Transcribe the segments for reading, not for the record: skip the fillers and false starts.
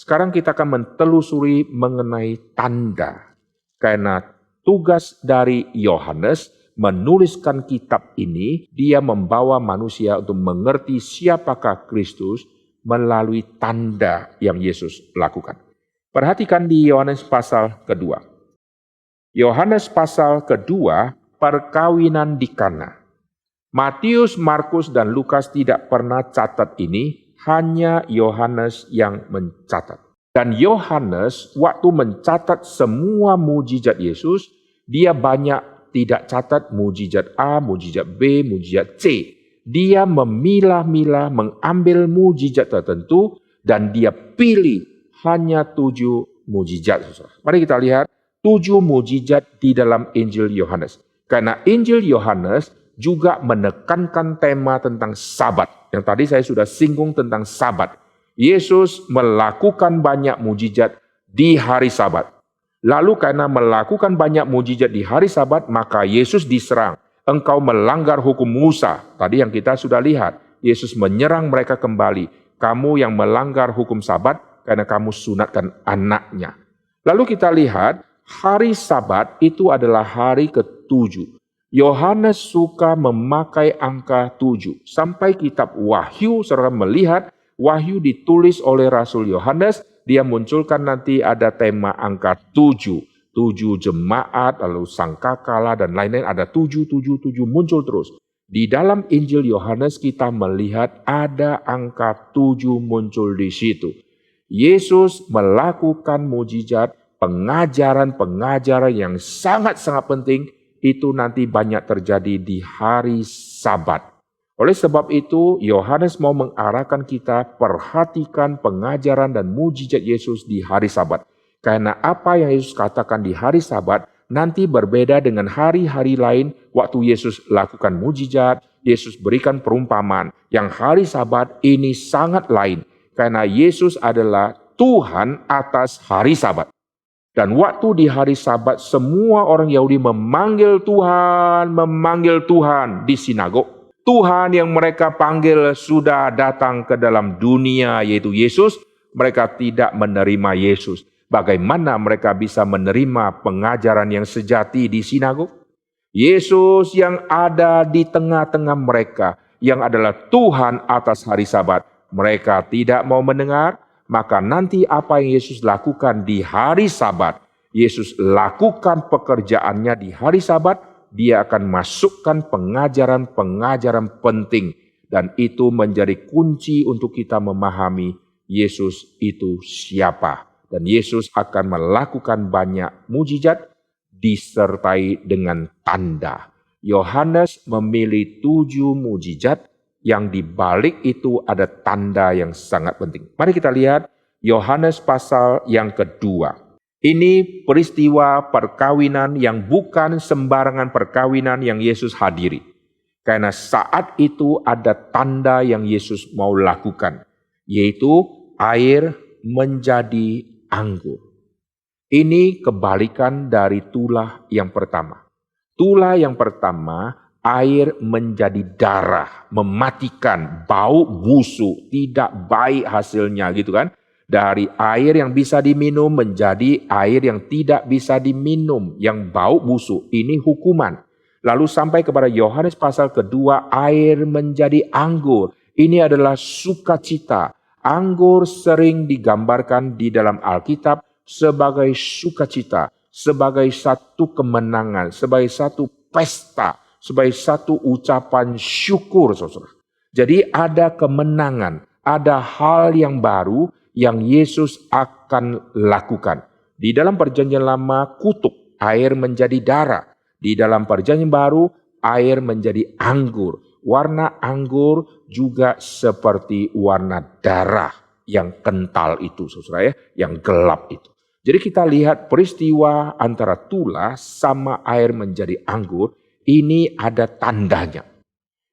Sekarang kita akan mentelusuri mengenai tanda. Karena tugas dari Yohanes menuliskan kitab ini, dia membawa manusia untuk mengerti siapakah Kristus melalui tanda yang Yesus lakukan. Perhatikan di Yohanes pasal kedua. Yohanes pasal kedua, perkawinan di Kana. Matius, Markus, dan Lukas tidak pernah catat ini, hanya Yohanes yang mencatat. Dan Yohanes waktu mencatat semua mujizat Yesus, dia banyak tidak catat mujizat A, mujizat B, mujizat C. Dia memilah-milah, mengambil mujizat tertentu, dan dia pilih hanya 7 mujizat. Mari kita lihat 7 mujizat di dalam Injil Yohanes. Karena Injil Yohanes juga menekankan tema tentang Sabat. Yang tadi saya sudah singgung tentang Sabat. Yesus melakukan banyak mujizat di hari Sabat. Lalu karena melakukan banyak mujizat di hari Sabat, maka Yesus diserang. Engkau melanggar hukum Musa. Tadi yang kita sudah lihat. Yesus menyerang mereka kembali. Kamu yang melanggar hukum Sabat karena kamu sunatkan anaknya. Lalu kita lihat hari Sabat itu adalah hari ke-7. Yohanes suka memakai angka 7. Sampai kitab Wahyu, saudara melihat Wahyu ditulis oleh Rasul Yohanes, dia munculkan nanti ada tema angka 7. 7 jemaat, lalu sangkakala, dan lain-lain ada 7 muncul terus. Di dalam Injil Yohanes kita melihat ada angka 7 muncul di situ. Yesus melakukan mujizat, pengajaran-pengajaran yang sangat-sangat penting, itu nanti banyak terjadi di hari Sabat. Oleh sebab itu, Yohanes mau mengarahkan kita perhatikan pengajaran dan mujizat Yesus di hari Sabat. Karena apa yang Yesus katakan di hari Sabat nanti berbeda dengan hari-hari lain waktu Yesus lakukan mujizat, Yesus berikan perumpamaan. Yang hari Sabat ini sangat lain. Karena Yesus adalah Tuhan atas hari Sabat. Dan waktu di hari Sabat semua orang Yahudi memanggil Tuhan di sinagog. Tuhan yang mereka panggil sudah datang ke dalam dunia yaitu Yesus. Mereka tidak menerima Yesus. Bagaimana mereka bisa menerima pengajaran yang sejati di sinagog? Yesus yang ada di tengah-tengah mereka, yang adalah Tuhan atas hari Sabat. Mereka tidak mau mendengar. Maka nanti apa yang Yesus lakukan di hari Sabat, Yesus lakukan pekerjaannya di hari Sabat, dia akan masukkan pengajaran-pengajaran penting. Dan itu menjadi kunci untuk kita memahami Yesus itu siapa. Dan Yesus akan melakukan banyak mujizat disertai dengan tanda. Yohanes memilih 7 mujizat, yang di balik itu ada tanda yang sangat penting. Mari kita lihat Yohanes pasal yang kedua. Ini peristiwa perkawinan yang bukan sembarangan perkawinan yang Yesus hadiri. Karena saat itu ada tanda yang Yesus mau lakukan, yaitu air menjadi anggur. Ini kebalikan dari tulah yang pertama. Tulah yang pertama, air menjadi darah, mematikan, bau busuk, tidak baik hasilnya gitu kan. Dari air yang bisa diminum menjadi air yang tidak bisa diminum, yang bau busuk. Ini hukuman. Lalu sampai kepada Yohanes pasal kedua, air menjadi anggur. Ini adalah sukacita. Anggur sering digambarkan di dalam Alkitab sebagai sukacita, sebagai satu kemenangan, sebagai satu pesta, sebagai satu ucapan syukur, saudara. Jadi ada kemenangan, ada hal yang baru yang Yesus akan lakukan. Di dalam perjanjian lama, kutuk, air menjadi darah. Di dalam perjanjian baru, air menjadi anggur. Warna anggur juga seperti warna darah yang kental itu, saudara ya, yang gelap itu. Jadi kita lihat peristiwa antara tulah sama air menjadi anggur, ini ada tandanya.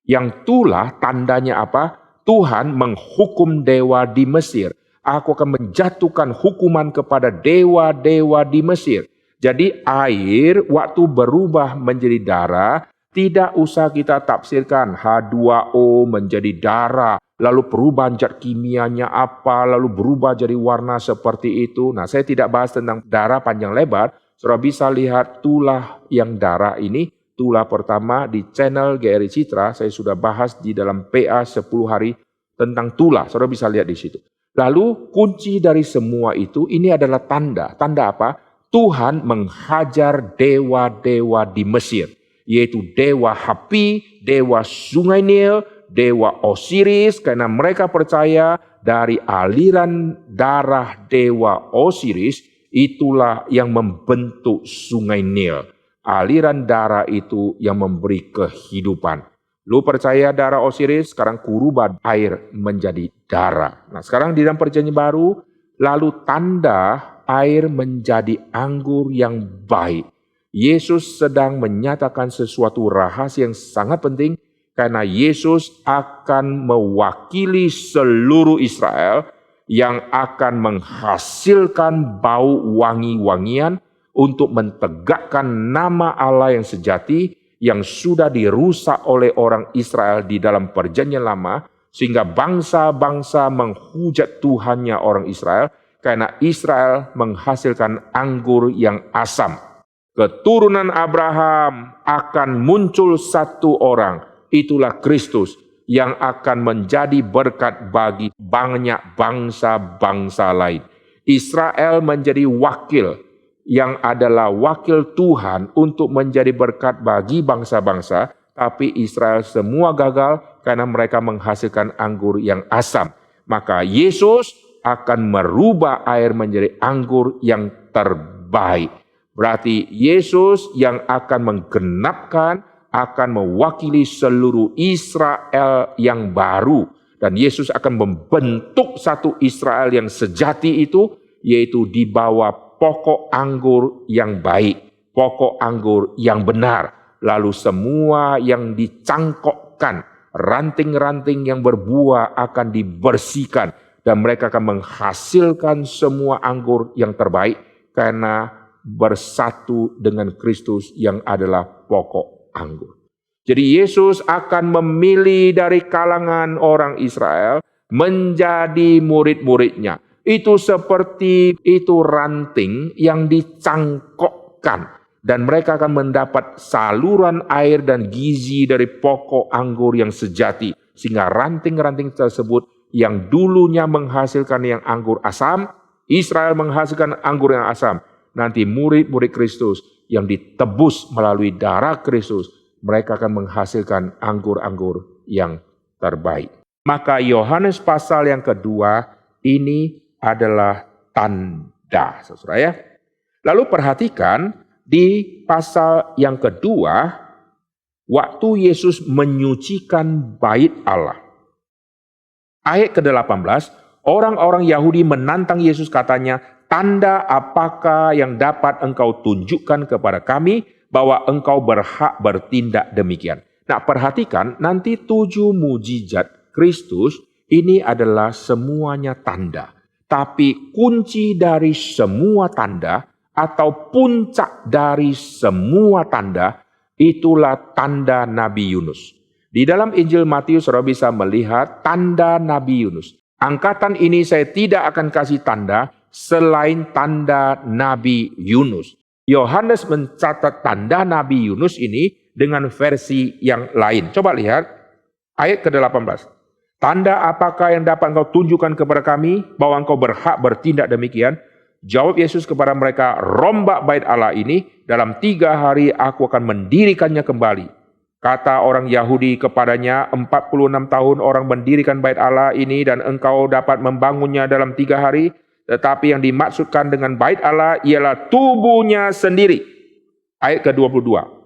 Yang tulah tandanya apa? Tuhan menghukum dewa di Mesir. Aku akan menjatuhkan hukuman kepada dewa-dewa di Mesir. Jadi air waktu berubah menjadi darah, tidak usah kita tafsirkan H2O menjadi darah, lalu perubahan zat kimianya apa, lalu berubah jadi warna seperti itu. Nah, saya tidak bahas tentang darah panjang lebar. Saudara bisa lihat tulah yang darah ini, tulah pertama di channel GRI Citra, saya sudah bahas di dalam PA 10 hari tentang tulah. Saudara bisa lihat di situ. Lalu kunci dari semua itu, ini adalah tanda. Tanda apa? Tuhan menghajar dewa-dewa di Mesir, yaitu dewa Hapi, dewa Sungai Nil, dewa Osiris, karena mereka percaya dari aliran darah dewa Osiris, itulah yang membentuk Sungai Nil. Aliran darah itu yang memberi kehidupan. Lu percaya darah Osiris, sekarang kurubah air menjadi darah. Nah, sekarang di dalam perjanjian baru, lalu tanda air menjadi anggur yang baik. Yesus sedang menyatakan sesuatu rahasia yang sangat penting, karena Yesus akan mewakili seluruh Israel yang akan menghasilkan bau wangi-wangian untuk mentegakkan nama Allah yang sejati yang sudah dirusak oleh orang Israel di dalam perjanjian lama, sehingga bangsa-bangsa menghujat Tuhannya orang Israel karena Israel menghasilkan anggur yang asam. Keturunan Abraham akan muncul satu orang, itulah Kristus, yang akan menjadi berkat bagi banyak bangsa-bangsa lain. Israel menjadi wakil yang adalah wakil Tuhan untuk menjadi berkat bagi bangsa-bangsa, tapi Israel semua gagal karena mereka menghasilkan anggur yang asam. Maka Yesus akan merubah air menjadi anggur yang terbaik. Berarti Yesus yang akan menggenapkan, akan mewakili seluruh Israel yang baru. Dan Yesus akan membentuk satu Israel yang sejati itu, yaitu di bawah pokok anggur yang baik, pokok anggur yang benar. Lalu semua yang dicangkokkan, ranting-ranting yang berbuah akan dibersihkan. Dan mereka akan menghasilkan semua anggur yang terbaik, karena bersatu dengan Kristus yang adalah pokok anggur. Jadi Yesus akan memilih dari kalangan orang Israel menjadi murid-muridnya. Itu seperti itu ranting yang dicangkokkan. Dan mereka akan mendapat saluran air dan gizi dari pokok anggur yang sejati. Sehingga ranting-ranting tersebut yang dulunya menghasilkan yang anggur asam, Israel menghasilkan anggur yang asam. Nanti murid-murid Kristus yang ditebus melalui darah Kristus, mereka akan menghasilkan anggur-anggur yang terbaik. Maka Yohanes pasal yang kedua ini adalah tanda, saudara ya. Lalu perhatikan di pasal yang kedua, waktu Yesus menyucikan bait Allah. Ayat ke-18, orang-orang Yahudi menantang Yesus, katanya, tanda apakah yang dapat engkau tunjukkan kepada kami bahwa engkau berhak bertindak demikian. Nah, perhatikan nanti 7 mujizat Kristus ini adalah semuanya tanda. Tapi kunci dari semua tanda atau puncak dari semua tanda itulah tanda Nabi Yunus. Di dalam Injil Matius, saudara bisa melihat tanda Nabi Yunus. Angkatan ini saya tidak akan kasih tanda selain tanda Nabi Yunus. Yohanes mencatat tanda Nabi Yunus ini dengan versi yang lain. Coba lihat ayat ke-18. Tanda apakah yang dapat engkau tunjukkan kepada kami bahwa engkau berhak bertindak demikian? Jawab Yesus kepada mereka, rombak bait Allah ini, dalam 3 hari aku akan mendirikannya kembali. Kata orang Yahudi kepadanya, 46 tahun orang mendirikan bait Allah ini dan engkau dapat membangunnya dalam 3 hari. Tetapi yang dimaksudkan dengan bait Allah ialah tubuhnya sendiri. Ayat ke-22.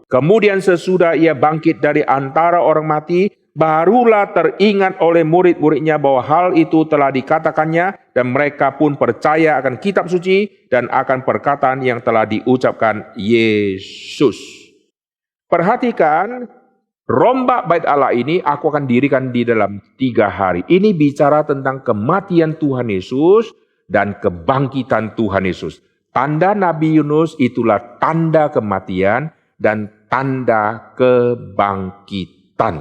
Kemudian sesudah ia bangkit dari antara orang mati, barulah teringat oleh murid-muridnya bahwa hal itu telah dikatakannya, dan mereka pun percaya akan kitab suci dan akan perkataan yang telah diucapkan Yesus. Perhatikan, rombak bait Allah ini aku akan dirikan di dalam 3 hari. Ini bicara tentang kematian Tuhan Yesus dan kebangkitan Tuhan Yesus. Tanda Nabi Yunus itulah tanda kematian dan tanda kebangkitan.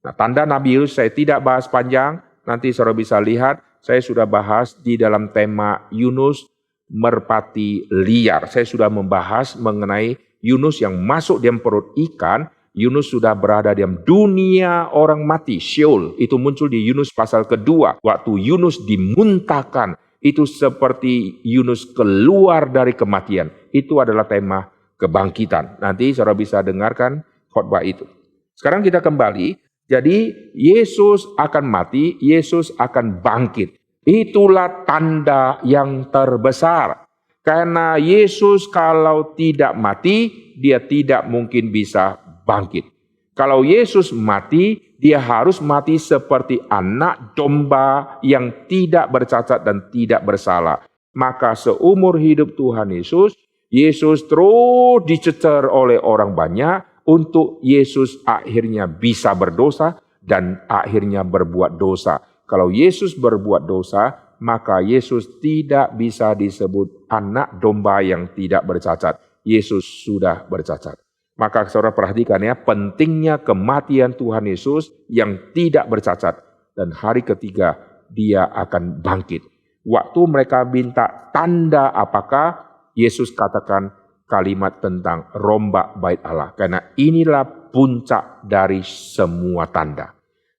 Nah, tanda Nabi Yunus saya tidak bahas panjang, nanti saudara bisa lihat, saya sudah bahas di dalam tema Yunus merpati liar. Saya sudah membahas mengenai Yunus yang masuk di perut ikan. Yunus sudah berada di dunia orang mati, Sheol. Itu muncul di Yunus pasal kedua. Waktu Yunus dimuntahkan, itu seperti Yunus keluar dari kematian. Itu adalah tema kebangkitan. Nanti saudara bisa dengarkan khotbah itu. Sekarang kita kembali. Jadi Yesus akan mati, Yesus akan bangkit. Itulah tanda yang terbesar. Karena Yesus kalau tidak mati, dia tidak mungkin bisa bangkit. Kalau Yesus mati, dia harus mati seperti anak domba yang tidak bercacat dan tidak bersalah. Maka seumur hidup Tuhan Yesus, Yesus terus dicecer oleh orang banyak untuk Yesus akhirnya bisa berdosa dan akhirnya berbuat dosa. Kalau Yesus berbuat dosa, maka Yesus tidak bisa disebut anak domba yang tidak bercacat. Yesus sudah bercacat. Maka saudara perhatikan ya, pentingnya kematian Tuhan Yesus yang tidak bercacat. Dan hari ketiga dia akan bangkit. Waktu mereka minta tanda apakah, Yesus katakan kalimat tentang rombak bait Allah. Karena inilah puncak dari semua tanda.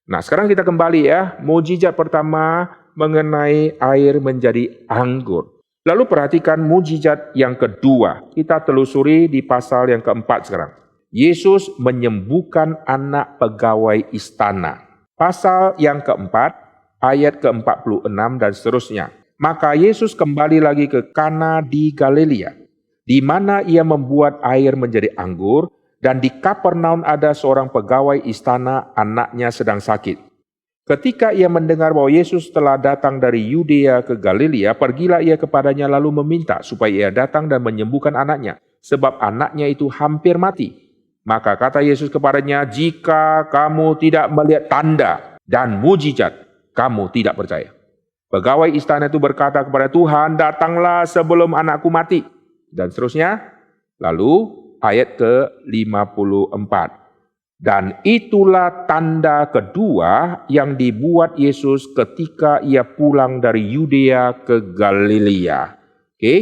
Nah sekarang kita kembali ya, mukjizat pertama mengenai air menjadi anggur. Lalu perhatikan mukjizat yang kedua. Kita telusuri di pasal yang keempat sekarang. Yesus menyembuhkan anak pegawai istana. Pasal yang keempat, ayat ke-46 dan seterusnya. Maka Yesus kembali lagi ke Kana di Galilea, di mana ia membuat air menjadi anggur, dan di Kapernaum ada seorang pegawai istana, anaknya sedang sakit. Ketika ia mendengar bahwa Yesus telah datang dari Yudea ke Galilea, pergilah ia kepadanya lalu meminta supaya ia datang dan menyembuhkan anaknya, sebab anaknya itu hampir mati. Maka kata Yesus kepadanya, jika kamu tidak melihat tanda dan mujizat, kamu tidak percaya. Pegawai istana itu berkata kepada Tuhan, datanglah sebelum anakku mati. Dan seterusnya, lalu ayat ke-54. Dan itulah tanda kedua yang dibuat Yesus ketika ia pulang dari Yudea ke Galilea. Oke,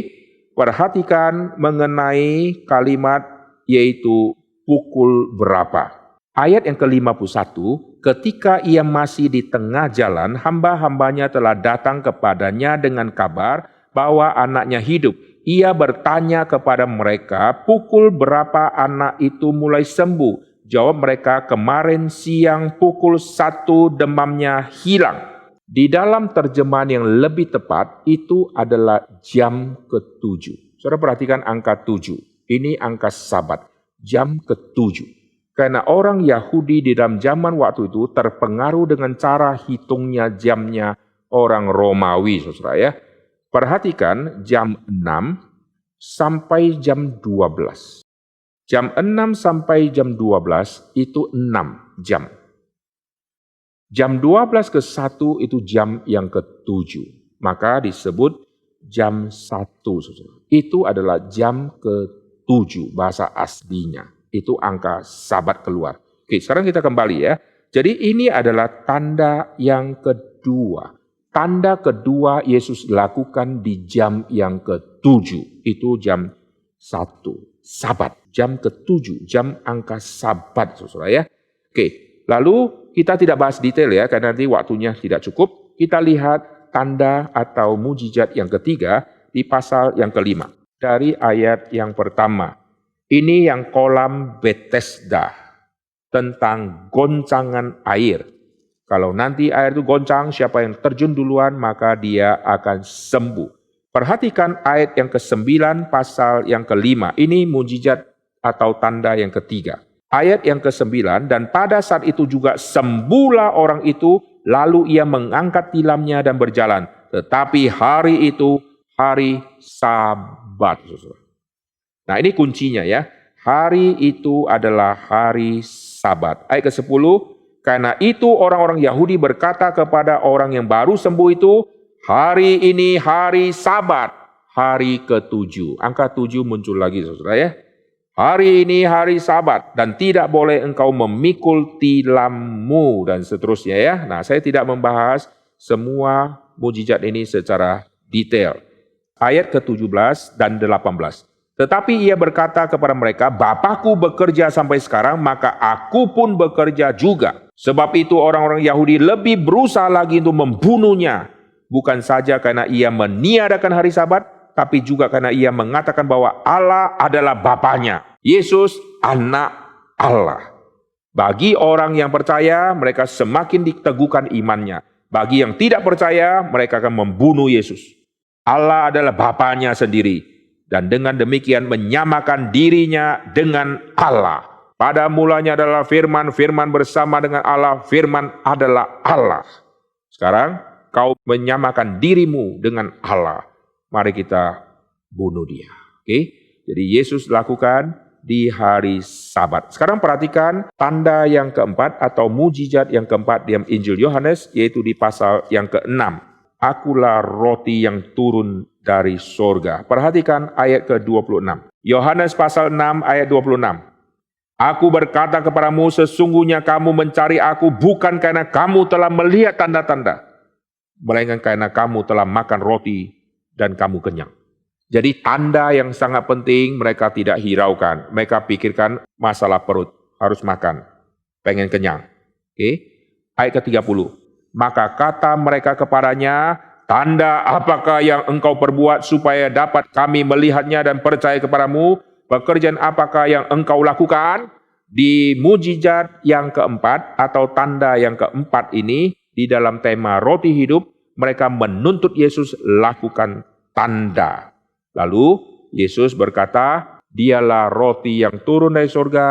perhatikan mengenai kalimat yaitu pukul berapa. Ayat yang ke-51, ketika ia masih di tengah jalan, hamba-hambanya telah datang kepadanya dengan kabar bahwa anaknya hidup. Ia bertanya kepada mereka, pukul berapa anak itu mulai sembuh? Jawab mereka, kemarin siang pukul 1 demamnya hilang. Di dalam terjemahan yang lebih tepat, itu adalah jam ke-7. Saudara perhatikan angka 7. Ini angka Sabat, jam ke-7. Karena orang Yahudi di dalam zaman waktu itu terpengaruh dengan cara hitungnya jamnya orang Romawi, saudara ya. Perhatikan jam 6 sampai jam 12. Jam 6 sampai jam 12 itu 6 jam. Jam 12 ke 1 itu jam yang ke-7. Maka disebut jam 1. Itu adalah jam ke-7 bahasa aslinya. Itu angka Sabat keluar. Oke, sekarang kita kembali ya. Jadi ini adalah tanda yang kedua. Tanda kedua Yesus lakukan di jam yang ke-7. Itu jam 1. Sabat, jam ke-7, jam angka Sabat, saudara ya. Oke, lalu kita tidak bahas detail ya, karena nanti waktunya tidak cukup. Kita lihat tanda atau mujizat yang ketiga di pasal yang kelima. Dari ayat yang pertama, ini yang kolam Bethesda, tentang goncangan air. Kalau nanti air itu goncang, siapa yang terjun duluan, maka dia akan sembuh. Perhatikan ayat yang ke-9 pasal yang ke-5. Ini mujizat atau tanda yang ketiga. Ayat yang ke-9, dan pada saat itu juga sembuhlah orang itu, lalu ia mengangkat tilamnya dan berjalan. Tetapi hari itu hari Sabat. Nah ini kuncinya ya. Hari itu adalah hari Sabat. Ayat ke-10, karena itu orang-orang Yahudi berkata kepada orang yang baru sembuh itu, hari ini hari Sabat, hari ke-7. Angka 7 muncul lagi saudara ya. Hari ini hari Sabat dan tidak boleh engkau memikul tilammu dan seterusnya ya. Nah saya tidak membahas semua mujizat ini secara detail. Ayat ke-17 dan 18. Tetapi ia berkata kepada mereka, Bapakku bekerja sampai sekarang, maka aku pun bekerja juga. Sebab itu orang-orang Yahudi lebih berusaha lagi untuk membunuhnya. Bukan saja karena ia meniadakan hari Sabat, tapi juga karena ia mengatakan bahwa Allah adalah Bapanya. Yesus anak Allah. Bagi orang yang percaya, mereka semakin diteguhkan imannya. Bagi yang tidak percaya, mereka akan membunuh Yesus. Allah adalah Bapanya sendiri. Dan dengan demikian menyamakan dirinya dengan Allah. Pada mulanya adalah firman, firman bersama dengan Allah, firman adalah Allah. Sekarang kau menyamakan dirimu dengan Allah. Mari kita bunuh dia. Oke? Jadi Yesus lakukan di hari Sabat. Sekarang perhatikan tanda yang keempat atau mujizat yang keempat di Injil Yohanes, yaitu di pasal yang ke-6. Akulah roti yang turun dari sorga. Perhatikan ayat ke-26. Yohanes pasal 6 ayat 26. Aku berkata kepadamu, sesungguhnya kamu mencari aku bukan karena kamu telah melihat tanda-tanda, melainkan karena kamu telah makan roti dan kamu kenyang. Jadi tanda yang sangat penting mereka tidak hiraukan. Mereka pikirkan masalah perut, harus makan, pengen kenyang. Oke? Ayat ke-30. Maka kata mereka kepadanya, tanda apakah yang engkau perbuat supaya dapat kami melihatnya dan percaya kepadamu? Pekerjaan apakah yang engkau lakukan? Di mujizat yang keempat atau tanda yang keempat ini, di dalam tema roti hidup, mereka menuntut Yesus lakukan tanda. Lalu Yesus berkata, dialah roti yang turun dari surga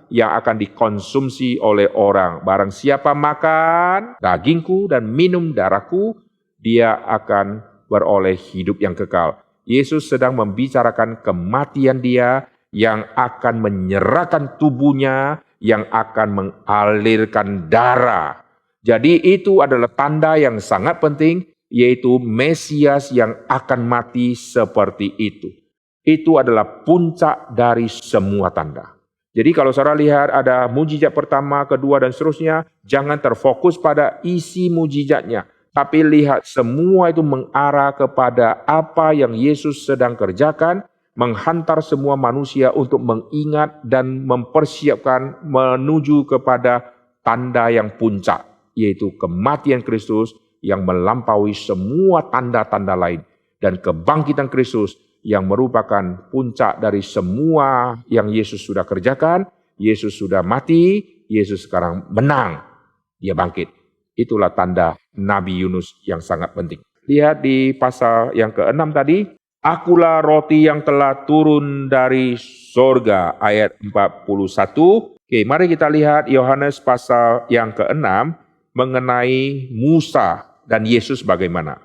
yang akan dikonsumsi oleh orang. Barang siapa makan dagingku dan minum darahku, dia akan beroleh hidup yang kekal. Yesus sedang membicarakan kematian dia yang akan menyerahkan tubuhnya, yang akan mengalirkan darah. Jadi itu adalah tanda yang sangat penting, yaitu Mesias yang akan mati seperti itu. Itu adalah puncak dari semua tanda. Jadi kalau saudara lihat ada mujizat pertama, kedua dan seterusnya, jangan terfokus pada isi mujizatnya. Tapi lihat semua itu mengarah kepada apa yang Yesus sedang kerjakan, menghantar semua manusia untuk mengingat dan mempersiapkan menuju kepada tanda yang puncak, yaitu kematian Kristus yang melampaui semua tanda-tanda lain, dan kebangkitan Kristus yang merupakan puncak dari semua yang Yesus sudah kerjakan. Yesus sudah mati, Yesus sekarang menang, dia bangkit. Itulah tanda Nabi Yunus yang sangat penting. Lihat di pasal yang ke-6 tadi, akulah roti yang telah turun dari sorga, ayat 41. Oke, mari kita lihat Yohanes pasal yang ke-6 mengenai Musa dan Yesus bagaimana.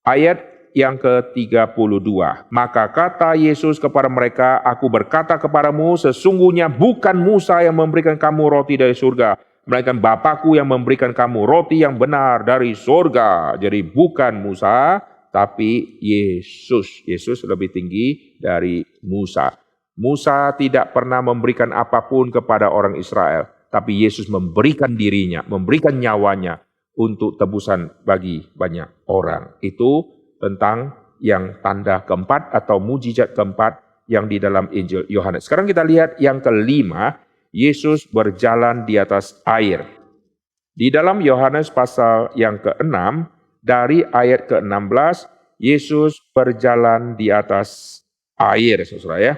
Ayat yang ke-32. Maka kata Yesus kepada mereka, aku berkata kepadamu, sesungguhnya bukan Musa yang memberikan kamu roti dari surga, melainkan Bapakku yang memberikan kamu roti yang benar dari surga. Jadi bukan Musa, tapi Yesus. Yesus lebih tinggi dari Musa. Musa tidak pernah memberikan apapun kepada orang Israel, tapi Yesus memberikan dirinya, memberikan nyawanya untuk tebusan bagi banyak orang. Itu tentang yang tanda keempat atau mujizat keempat yang di dalam Injil Yohanes. Sekarang kita lihat yang kelima, Yesus berjalan di atas air. Di dalam Yohanes pasal yang ke-6, dari ayat ke-16, Yesus berjalan di atas air, saudara ya.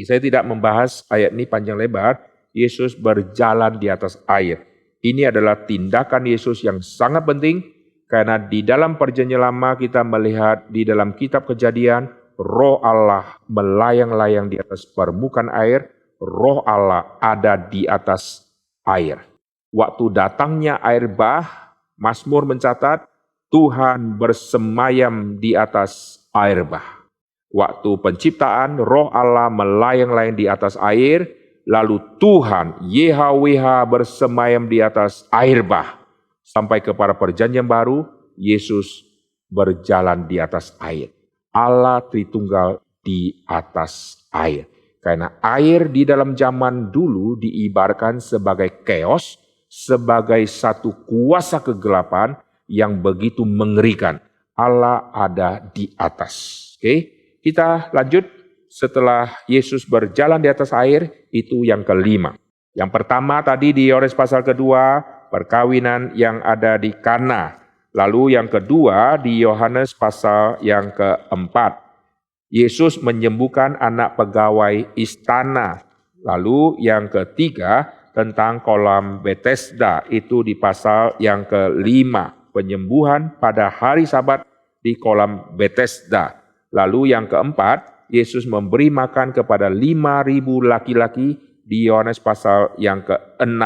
Saya tidak membahas ayat ini panjang lebar. Yesus berjalan di atas air. Ini adalah tindakan Yesus yang sangat penting, karena di dalam perjanjian lama kita melihat di dalam kitab Kejadian, Roh Allah melayang-layang di atas permukaan air, Roh Allah ada di atas air. Waktu datangnya air bah, Mazmur mencatat, Tuhan bersemayam di atas air bah. Waktu penciptaan, Roh Allah melayang-layang di atas air, lalu Tuhan, YHWH bersemayam di atas air bah. Sampai kepada perjanjian baru, Yesus berjalan di atas air. Allah Tritunggal di atas air. Karena air di dalam zaman dulu diibaratkan sebagai chaos, sebagai satu kuasa kegelapan yang begitu mengerikan. Allah ada di atas. Oke, kita lanjut. Setelah Yesus berjalan di atas air, itu yang kelima. Yang pertama tadi di Yohanes pasal kedua, perkawinan yang ada di Kana. Lalu yang kedua di Yohanes pasal yang keempat, Yesus menyembuhkan anak pegawai istana. Lalu yang ketiga tentang kolam Bethesda, itu di pasal yang kelima, penyembuhan pada hari Sabat di kolam Bethesda. Lalu yang keempat, Yesus memberi makan kepada 5.000 laki-laki di Yohanes pasal yang ke-6.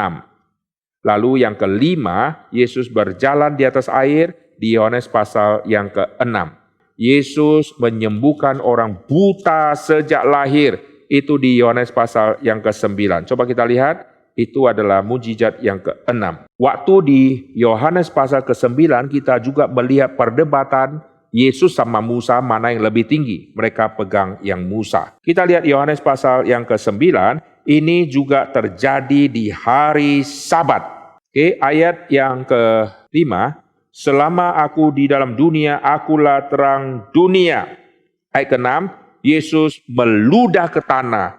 Lalu yang kelima, Yesus berjalan di atas air di Yohanes pasal yang ke-6. Yesus menyembuhkan orang buta sejak lahir, itu di Yohanes pasal yang ke-9. Coba kita lihat, itu adalah mujizat yang ke-6. Waktu di Yohanes pasal ke-9 kita juga melihat perdebatan Yesus sama Musa mana yang lebih tinggi. Mereka pegang yang Musa. Kita lihat Yohanes pasal yang ke-9, ini juga terjadi di hari Sabat. Oke, ayat yang ke-5, selama aku di dalam dunia, akulah terang dunia. Ayat ke-6, Yesus meludah ke tanah,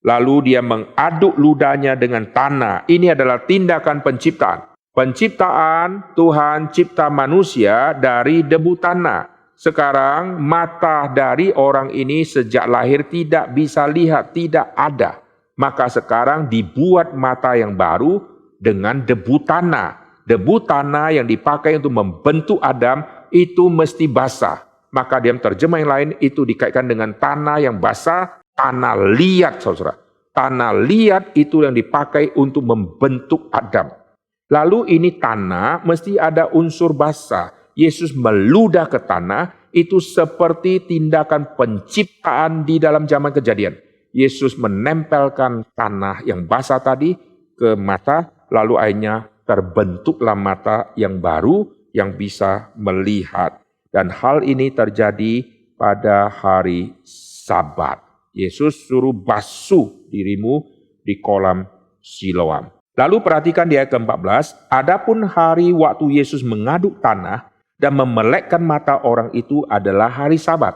lalu dia mengaduk ludahnya dengan tanah. Ini adalah tindakan penciptaan. Penciptaan, Tuhan cipta manusia dari debu tanah. Sekarang mata dari orang ini sejak lahir tidak bisa lihat, tidak ada. Maka sekarang dibuat mata yang baru dengan debu tanah. Debu tanah yang dipakai untuk membentuk Adam itu mesti basah. Maka dalam terjemah yang lain itu dikaitkan dengan tanah yang basah, tanah liat, saudara. Tanah liat itu yang dipakai untuk membentuk Adam. Lalu ini tanah mesti ada unsur basah. Yesus meludah ke tanah, itu seperti tindakan penciptaan di dalam zaman Kejadian. Yesus menempelkan tanah yang basah tadi ke mata, lalu akhirnya terbentuklah mata yang baru yang bisa melihat. Dan hal ini terjadi pada hari Sabat. Yesus suruh basuh dirimu di kolam Siloam. Lalu perhatikan di ayat ke-14, adapun hari waktu Yesus mengaduk tanah dan memelekkan mata orang itu adalah hari Sabat.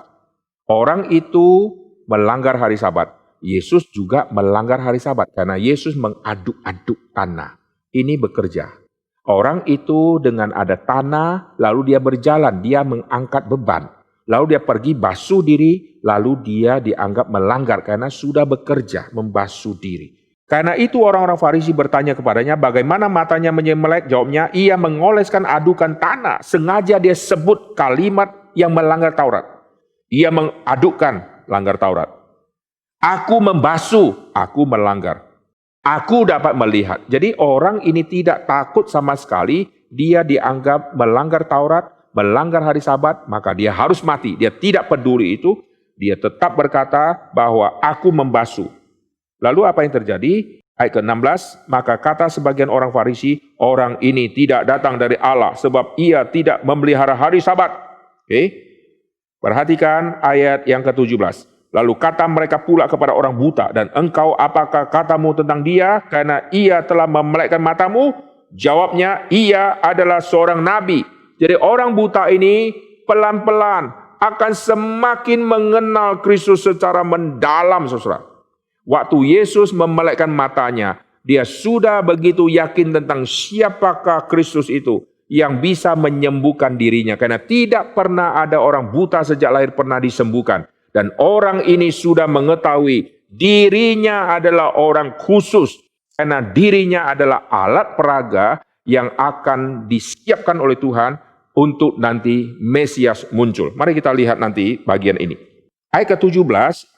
Orang itu melanggar hari Sabat. Yesus juga melanggar hari Sabat karena Yesus mengaduk-aduk tanah. Ini bekerja. Orang itu dengan ada tanah, lalu dia berjalan, dia mengangkat beban. Lalu dia pergi basuh diri, lalu dia dianggap melanggar karena sudah bekerja membasuh diri. Karena itu orang-orang Farisi bertanya kepadanya, bagaimana matanya melek? Jawabnya, ia mengoleskan adukan tanah. Sengaja dia sebut kalimat yang melanggar Taurat. Ia mengadukkan langgar Taurat. Aku membasuh, aku melanggar. Aku dapat melihat. Jadi orang ini tidak takut sama sekali. Dia dianggap melanggar Taurat, melanggar hari Sabat, maka dia harus mati. Dia tidak peduli itu. Dia tetap berkata bahwa aku membasuh. Lalu apa yang terjadi? Ayat ke-16, maka kata sebagian orang Farisi, orang ini tidak datang dari Allah sebab ia tidak memelihara hari Sabat. Oke? Perhatikan ayat yang ke-17. Lalu kata mereka pula kepada orang buta, dan engkau apakah katamu tentang dia karena ia telah memelekkan matamu? Jawabnya, ia adalah seorang nabi. Jadi orang buta ini pelan-pelan akan semakin mengenal Kristus secara mendalam, saudara. Waktu Yesus memelekkan matanya, dia sudah begitu yakin tentang siapakah Kristus itu yang bisa menyembuhkan dirinya. Karena tidak pernah ada orang buta sejak lahir pernah disembuhkan. Dan orang ini sudah mengetahui dirinya adalah orang khusus. Karena dirinya adalah alat peraga yang akan disiapkan oleh Tuhan untuk nanti Mesias muncul. Mari kita lihat nanti bagian ini. Ayat ke-17,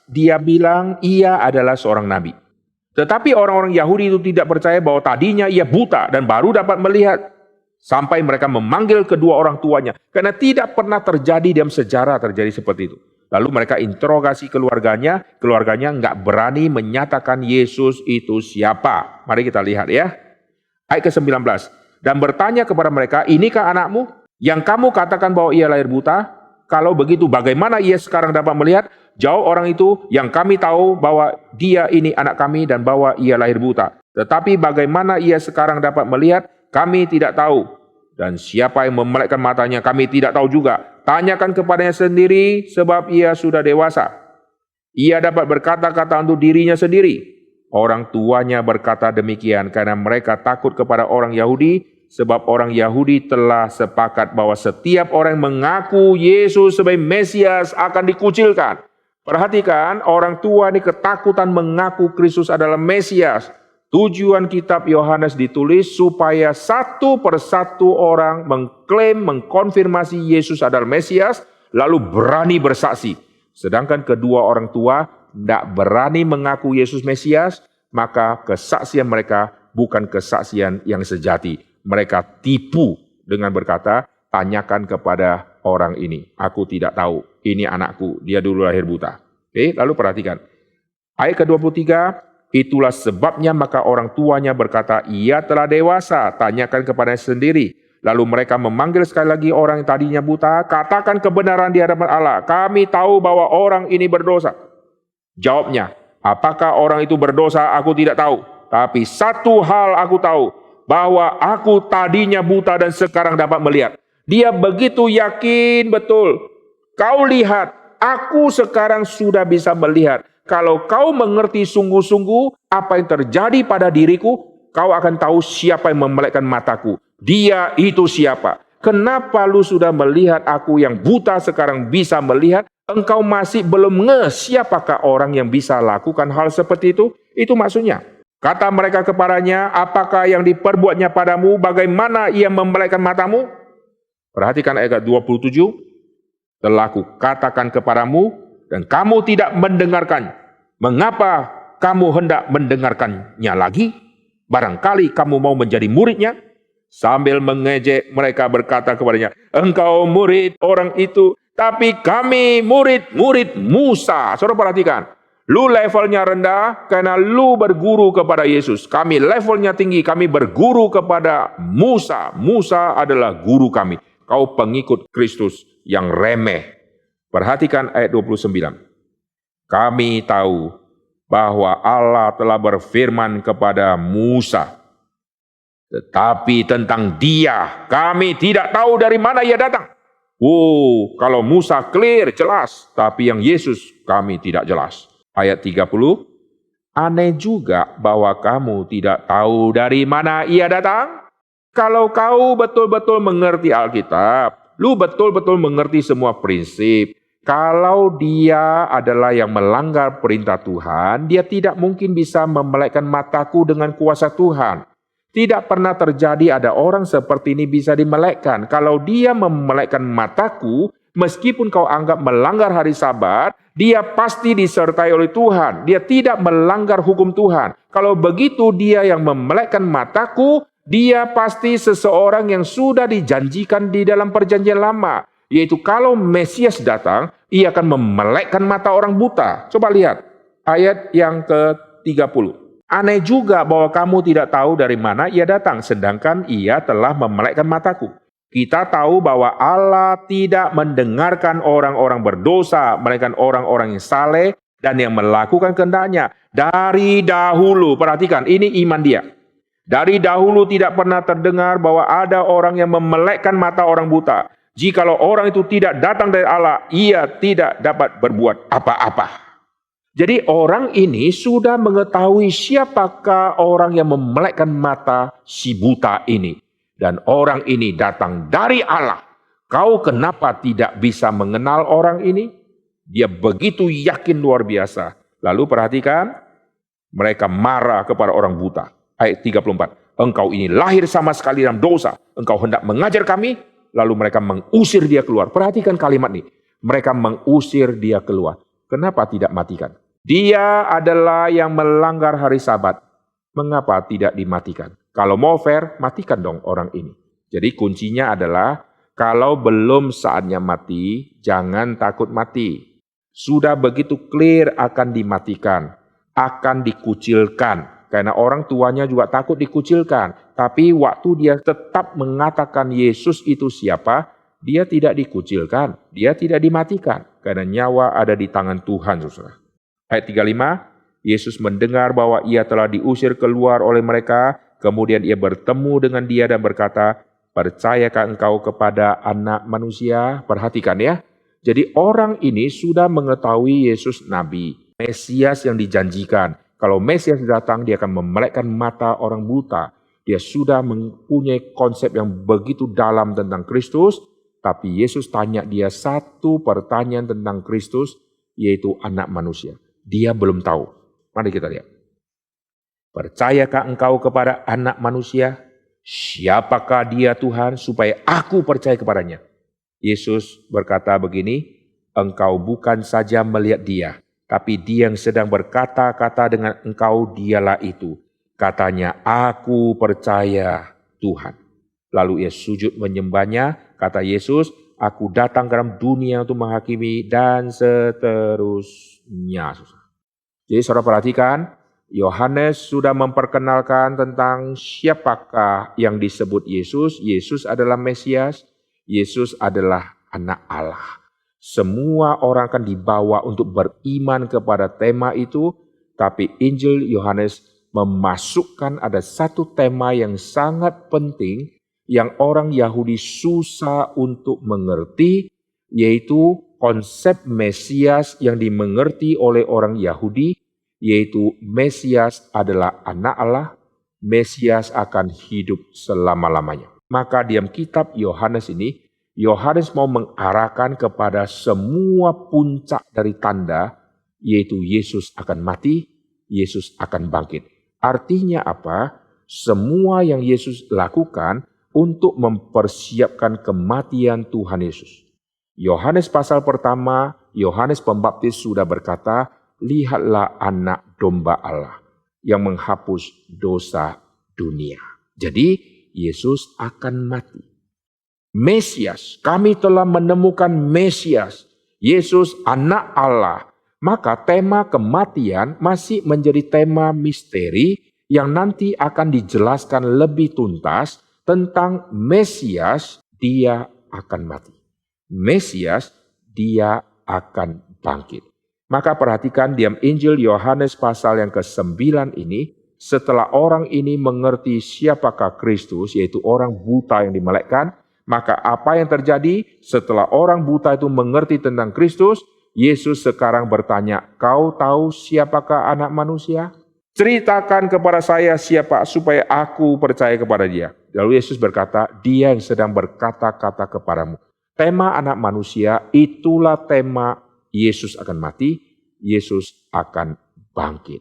dia bilang ia adalah seorang nabi. Tetapi orang-orang Yahudi itu tidak percaya bahwa tadinya ia buta dan baru dapat melihat. Sampai mereka memanggil kedua orang tuanya. Karena tidak pernah terjadi dalam sejarah terjadi seperti itu. Lalu mereka interogasi keluarganya nggak berani menyatakan Yesus itu siapa. Mari kita lihat ya. Ayat ke-19, dan bertanya kepada mereka, inikah anakmu yang kamu katakan bahwa ia lahir buta? Kalau begitu bagaimana ia sekarang dapat melihat? Jawab orang itu, yang kami tahu bahwa dia ini anak kami dan bahwa ia lahir buta. Tetapi bagaimana ia sekarang dapat melihat? Kami tidak tahu. Dan siapa yang memelekkan matanya, kami tidak tahu juga. Tanyakan kepadanya sendiri, sebab ia sudah dewasa. Ia dapat berkata-kata untuk dirinya sendiri. Orang tuanya berkata demikian karena mereka takut kepada orang Yahudi, sebab orang Yahudi telah sepakat bahwa setiap orang yang mengaku Yesus sebagai Mesias akan dikucilkan. Perhatikan, orang tua ini ketakutan mengaku Kristus adalah Mesias. Tujuan kitab Yohanes ditulis supaya satu persatu orang mengklaim, mengkonfirmasi Yesus adalah Mesias, lalu berani bersaksi. Sedangkan kedua orang tua tidak berani mengaku Yesus Mesias, maka kesaksian mereka bukan kesaksian yang sejati. Mereka tipu dengan berkata, tanyakan kepada orang ini. Aku tidak tahu, ini anakku, dia dulu lahir buta. Oke, lalu perhatikan. Ayat ke-23, itulah sebabnya maka orang tuanya berkata, ia telah dewasa, tanyakan kepadanya sendiri. Lalu mereka memanggil sekali lagi orang yang tadinya buta, katakan kebenaran di hadapan Allah. Kami tahu bahwa orang ini berdosa. Jawabnya, apakah orang itu berdosa? Aku tidak tahu. Tapi satu hal aku tahu, bahwa aku tadinya buta dan sekarang dapat melihat. Dia begitu yakin betul. Kau lihat, aku sekarang sudah bisa melihat. Kalau kau mengerti sungguh-sungguh apa yang terjadi pada diriku, kau akan tahu siapa yang memelekkan mataku. Dia itu siapa? Kenapa lu sudah melihat aku yang buta sekarang bisa melihat? Engkau masih belum siapakah orang yang bisa lakukan hal seperti itu? Itu maksudnya. Kata mereka kepadanya, apakah yang diperbuatnya padamu? Bagaimana ia memelekkan matamu? Perhatikan ayat 27. Telah kukatakan kepadamu dan kamu tidak mendengarkan. Mengapa kamu hendak mendengarkannya lagi? Barangkali kamu mau menjadi muridnya? Sambil mengejek mereka berkata kepadanya, engkau murid orang itu, tapi kami murid-murid Musa. Saudara perhatikan, lu levelnya rendah karena lu berguru kepada Yesus. Kami levelnya tinggi, kami berguru kepada Musa. Musa adalah guru kami. Kau pengikut Kristus yang remeh. Perhatikan ayat 29. Kami tahu bahwa Allah telah berfirman kepada Musa. Tetapi tentang dia, kami tidak tahu dari mana ia datang. Kalau Musa clear, jelas. Tapi yang Yesus, kami tidak jelas. Ayat 30. Aneh juga bahwa kamu tidak tahu dari mana ia datang. Kalau kau betul-betul mengerti Alkitab, lu betul-betul mengerti semua prinsip. Kalau dia adalah yang melanggar perintah Tuhan, dia tidak mungkin bisa memelekkan mataku dengan kuasa Tuhan. Tidak pernah terjadi ada orang seperti ini bisa dimelekkan. Kalau dia memelekkan mataku, meskipun kau anggap melanggar hari Sabat, dia pasti disertai oleh Tuhan. Dia tidak melanggar hukum Tuhan. Kalau begitu dia yang memelekkan mataku, dia pasti seseorang yang sudah dijanjikan di dalam perjanjian lama. Yaitu kalau Mesias datang, ia akan memelekkan mata orang buta. Coba lihat ayat yang ke-30. Aneh juga bahwa kamu tidak tahu dari mana ia datang, sedangkan ia telah memelekkan mataku. Kita tahu bahwa Allah tidak mendengarkan orang-orang berdosa, melainkan orang-orang yang saleh dan yang melakukan kehendaknya. Dari dahulu, perhatikan, ini iman dia. Dari dahulu tidak pernah terdengar bahwa ada orang yang memelekkan mata orang buta. Jikalau orang itu tidak datang dari Allah, ia tidak dapat berbuat apa-apa. Jadi orang ini sudah mengetahui siapakah orang yang memelekkan mata si buta ini. Dan orang ini datang dari Allah. Kau kenapa tidak bisa mengenal orang ini? Dia begitu yakin luar biasa. Lalu perhatikan, mereka marah kepada orang buta. Ayat 34. Engkau ini lahir sama sekali dalam dosa. Engkau hendak mengajar kami. Lalu mereka mengusir dia keluar. Perhatikan kalimat ini. Mereka mengusir dia keluar. Kenapa tidak matikan? Dia adalah yang melanggar hari Sabat. Mengapa tidak dimatikan? Kalau mau fair, matikan dong orang ini. Jadi kuncinya adalah, kalau belum saatnya mati, jangan takut mati. Sudah begitu clear akan dimatikan, akan dikucilkan. Karena orang tuanya juga takut dikucilkan. Tapi waktu dia tetap mengatakan Yesus itu siapa, dia tidak dikucilkan, dia tidak dimatikan. Karena nyawa ada di tangan Tuhan, saudara. Ayat 35, Yesus mendengar bahwa ia telah diusir keluar oleh mereka, kemudian ia bertemu dengan dia dan berkata, Percayakah engkau kepada Anak Manusia? Perhatikan ya. Jadi orang ini sudah mengetahui Yesus Nabi, Mesias yang dijanjikan. Kalau Mesias datang, dia akan memelekkan mata orang buta. Dia sudah mempunyai konsep yang begitu dalam tentang Kristus, tapi Yesus tanya dia satu pertanyaan tentang Kristus, yaitu Anak Manusia. Dia belum tahu. Mari kita lihat. Percayakah engkau kepada Anak Manusia? Siapakah dia Tuhan supaya aku percaya kepadanya? Yesus berkata begini, engkau bukan saja melihat dia, tapi dia yang sedang berkata-kata dengan engkau, dialah itu. Katanya, aku percaya Tuhan. Lalu ia sujud menyembahnya, kata Yesus, aku datang ke dalam dunia untuk menghakimi, dan seterusnya. Jadi saudara perhatikan, Yohanes sudah memperkenalkan tentang siapakah yang disebut Yesus. Yesus adalah Mesias, Yesus adalah Anak Allah. Semua orang akan dibawa untuk beriman kepada tema itu, tapi Injil Yohanes memasukkan ada satu tema yang sangat penting yang orang Yahudi susah untuk mengerti, yaitu konsep Mesias yang dimengerti oleh orang Yahudi, yaitu Mesias adalah Anak Allah, Mesias akan hidup selama-lamanya. Maka diam kitab Yohanes ini, Yohanes mau mengarahkan kepada semua puncak dari tanda, yaitu Yesus akan mati, Yesus akan bangkit. Artinya apa? Semua yang Yesus lakukan untuk mempersiapkan kematian Tuhan Yesus. Yohanes pasal pertama, Yohanes Pembaptis sudah berkata, lihatlah Anak Domba Allah yang menghapus dosa dunia. Jadi Yesus akan mati. Mesias, kami telah menemukan Mesias, Yesus Anak Allah. Maka tema kematian masih menjadi tema misteri yang nanti akan dijelaskan lebih tuntas tentang Mesias, dia akan mati. Mesias, dia akan bangkit. Maka perhatikan diam Injil Yohanes pasal yang ke-9 ini, setelah orang ini mengerti siapakah Kristus, yaitu orang buta yang dimelekkan, maka apa yang terjadi setelah orang buta itu mengerti tentang Kristus, Yesus sekarang bertanya, kau tahu siapakah Anak Manusia? Ceritakan kepada saya siapa supaya aku percaya kepada dia. Lalu Yesus berkata, dia yang sedang berkata-kata kepadamu. Tema Anak Manusia itulah tema Yesus akan mati, Yesus akan bangkit.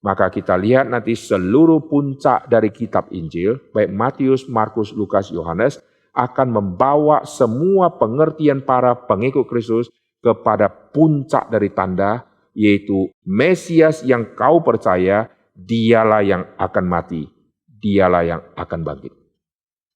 Maka kita lihat nanti seluruh puncak dari kitab Injil, baik Matius, Markus, Lukas, Yohanes, akan membawa semua pengertian para pengikut Kristus kepada puncak dari tanda, yaitu Mesias yang kau percaya, dialah yang akan mati, dialah yang akan bangkit.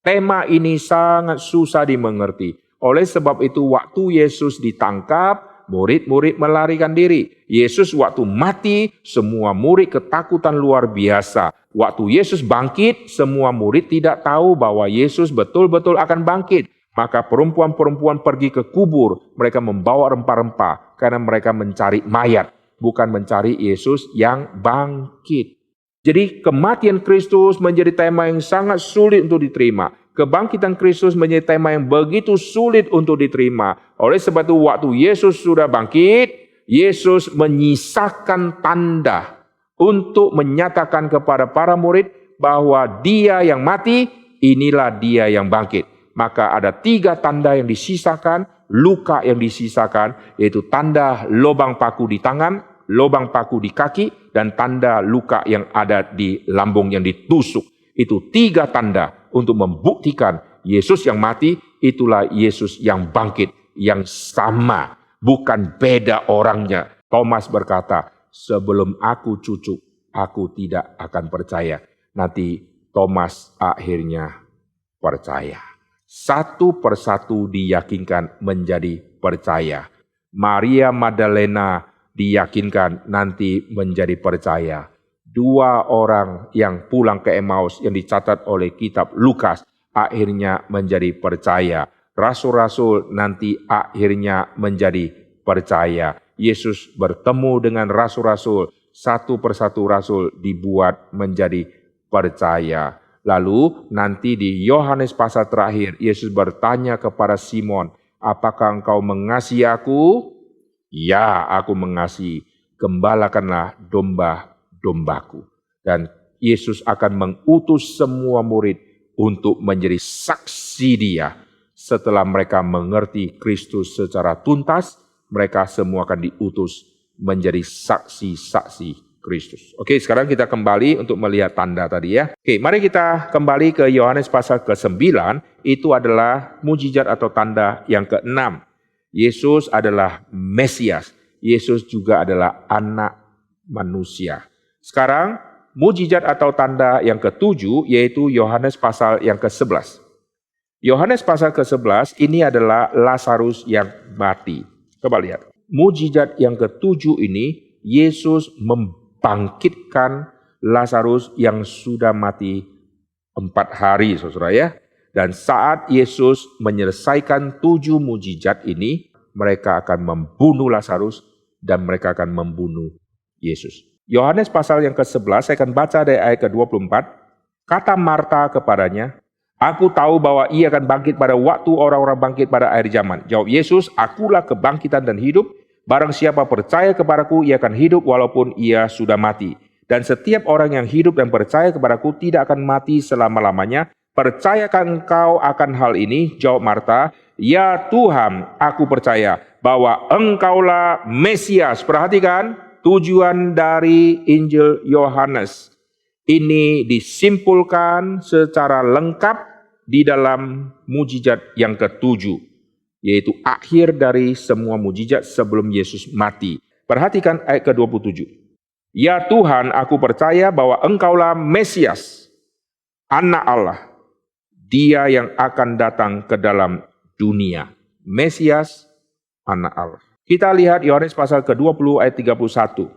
Tema ini sangat susah dimengerti. Oleh sebab itu waktu Yesus ditangkap, murid-murid melarikan diri. Yesus waktu mati, semua murid ketakutan luar biasa. Waktu Yesus bangkit, semua murid tidak tahu bahwa Yesus betul-betul akan bangkit. Maka perempuan-perempuan pergi ke kubur, mereka membawa rempah-rempah karena mereka mencari mayat, bukan mencari Yesus yang bangkit. Jadi kematian Kristus menjadi tema yang sangat sulit untuk diterima. Kebangkitan Kristus menjadi tema yang begitu sulit untuk diterima. Oleh sebab itu waktu Yesus sudah bangkit, Yesus menyisakan tanda untuk menyatakan kepada para murid bahwa dia yang mati, inilah dia yang bangkit. Maka ada 3 tanda yang disisakan, luka yang disisakan, yaitu tanda lubang paku di tangan, lubang paku di kaki, dan tanda luka yang ada di lambung yang ditusuk. Itu 3 tanda untuk membuktikan Yesus yang mati, itulah Yesus yang bangkit, yang sama, bukan beda orangnya. Thomas berkata, sebelum aku cucuk, aku tidak akan percaya. Nanti Thomas akhirnya percaya. Satu persatu diyakinkan menjadi percaya. Maria Magdalena diyakinkan nanti menjadi percaya. 2 orang yang pulang ke Emmaus yang dicatat oleh kitab Lukas akhirnya menjadi percaya. Rasul-rasul nanti akhirnya menjadi percaya. Yesus bertemu dengan rasul-rasul, satu persatu rasul dibuat menjadi percaya. Lalu nanti di Yohanes pasal terakhir, Yesus bertanya kepada Simon, apakah engkau mengasihi aku? Ya, aku mengasihi. Gembalakanlah domba-dombaku. Dan Yesus akan mengutus semua murid untuk menjadi saksi dia. Setelah mereka mengerti Kristus secara tuntas, mereka semua akan diutus menjadi saksi-saksi Kristus. Oke, sekarang kita kembali untuk melihat tanda tadi ya. Oke, mari kita kembali ke Yohanes pasal ke-9. Itu adalah mujizat atau tanda yang ke-6. Yesus adalah Mesias. Yesus juga adalah anak manusia. Sekarang, mujizat atau tanda yang ke-7 yaitu Yohanes pasal yang ke-11. Yohanes pasal ke-11 ini adalah Lazarus yang mati. Coba lihat. Mujizat yang ke-7 ini, Yesus membangkitkan Lazarus yang sudah mati 4 hari, saudara ya. Dan saat Yesus menyelesaikan 7 mujizat ini, mereka akan membunuh Lazarus dan mereka akan membunuh Yesus. Yohanes pasal yang ke-11, saya akan baca dari ayat ke-24. Kata Marta kepadanya, aku tahu bahwa ia akan bangkit pada waktu orang-orang bangkit pada akhir zaman. Jawab Yesus, akulah kebangkitan dan hidup. Barang siapa percaya kepadaku, ia akan hidup walaupun ia sudah mati. Dan setiap orang yang hidup dan percaya kepadaku tidak akan mati selama-lamanya. Percayakah engkau akan hal ini? Jawab Marta, ya Tuhan, aku percaya bahwa engkaulah Mesias. Perhatikan tujuan dari Injil Yohanes. Ini disimpulkan secara lengkap di dalam mujizat yang ke-7, yaitu akhir dari semua mujizat sebelum Yesus mati. Perhatikan ayat ke-27. Ya Tuhan, aku percaya bahwa engkaulah Mesias, anak Allah, dia yang akan datang ke dalam dunia. Mesias, anak Allah. Kita lihat Yohanes pasal ke-20 ayat 31.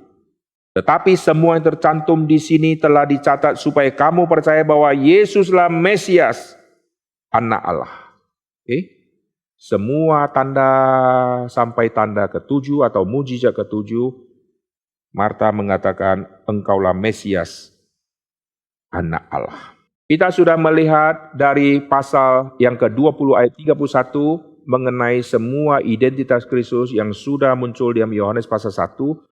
Tetapi semua yang tercantum di sini telah dicatat supaya kamu percaya bahwa Yesuslah Mesias, anak Allah. Oke? Semua tanda sampai tanda ke-7 atau mujizat ke-7, Marta mengatakan engkaulah Mesias, anak Allah. Kita sudah melihat dari pasal yang ke-20 ayat 31 mengenai semua identitas Kristus yang sudah muncul di Yohanes pasal 1.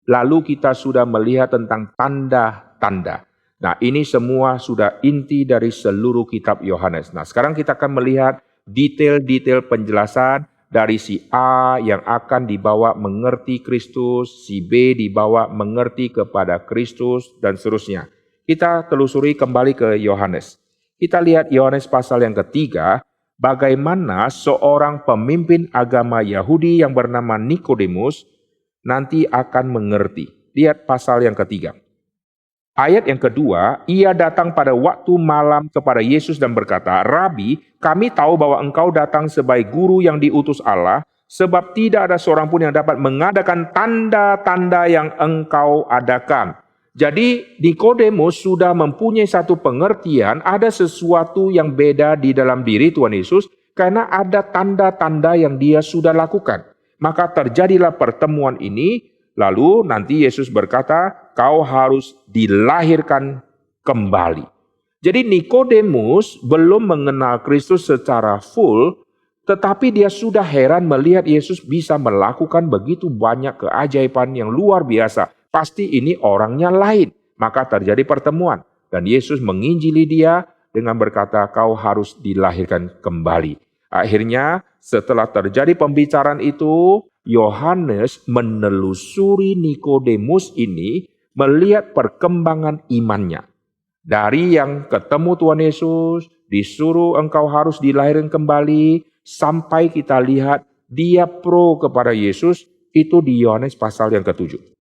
Lalu kita sudah melihat tentang tanda-tanda. Nah, ini semua sudah inti dari seluruh kitab Yohanes. Nah, sekarang kita akan melihat detail-detail penjelasan dari si A yang akan dibawa mengerti Kristus, si B dibawa mengerti kepada Kristus, dan seterusnya. Kita telusuri kembali ke Yohanes. Kita lihat Yohanes pasal yang ketiga, bagaimana seorang pemimpin agama Yahudi yang bernama Nikodemus nanti akan mengerti. Lihat pasal yang ketiga. Ayat yang kedua, ia datang pada waktu malam kepada Yesus dan berkata, Rabi, kami tahu bahwa engkau datang sebagai guru yang diutus Allah, sebab tidak ada seorang pun yang dapat mengadakan tanda-tanda yang engkau adakan. Jadi Nikodemus sudah mempunyai satu pengertian, ada sesuatu yang beda di dalam diri Tuhan Yesus, karena ada tanda-tanda yang dia sudah lakukan. Maka terjadilah pertemuan ini, lalu nanti Yesus berkata, kau harus dilahirkan kembali. Jadi Nikodemus belum mengenal Kristus secara full, tetapi dia sudah heran melihat Yesus bisa melakukan begitu banyak keajaiban yang luar biasa. Pasti ini orangnya lain. Maka terjadi pertemuan. Dan Yesus menginjili dia dengan berkata, kau harus dilahirkan kembali. Akhirnya setelah terjadi pembicaraan itu, Yohanes menelusuri Nikodemus ini melihat perkembangan imannya. Dari yang ketemu Tuhan Yesus, disuruh engkau harus dilahirkan kembali, sampai kita lihat dia pro kepada Yesus, itu di Yohanes pasal yang ke-7.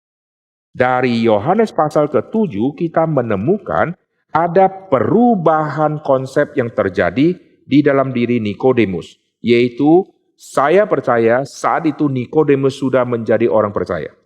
Dari Yohanes pasal ke-7 kita menemukan ada perubahan konsep yang terjadi di dalam diri Nikodemus, yaitu saya percaya saat itu Nikodemus sudah menjadi orang percaya.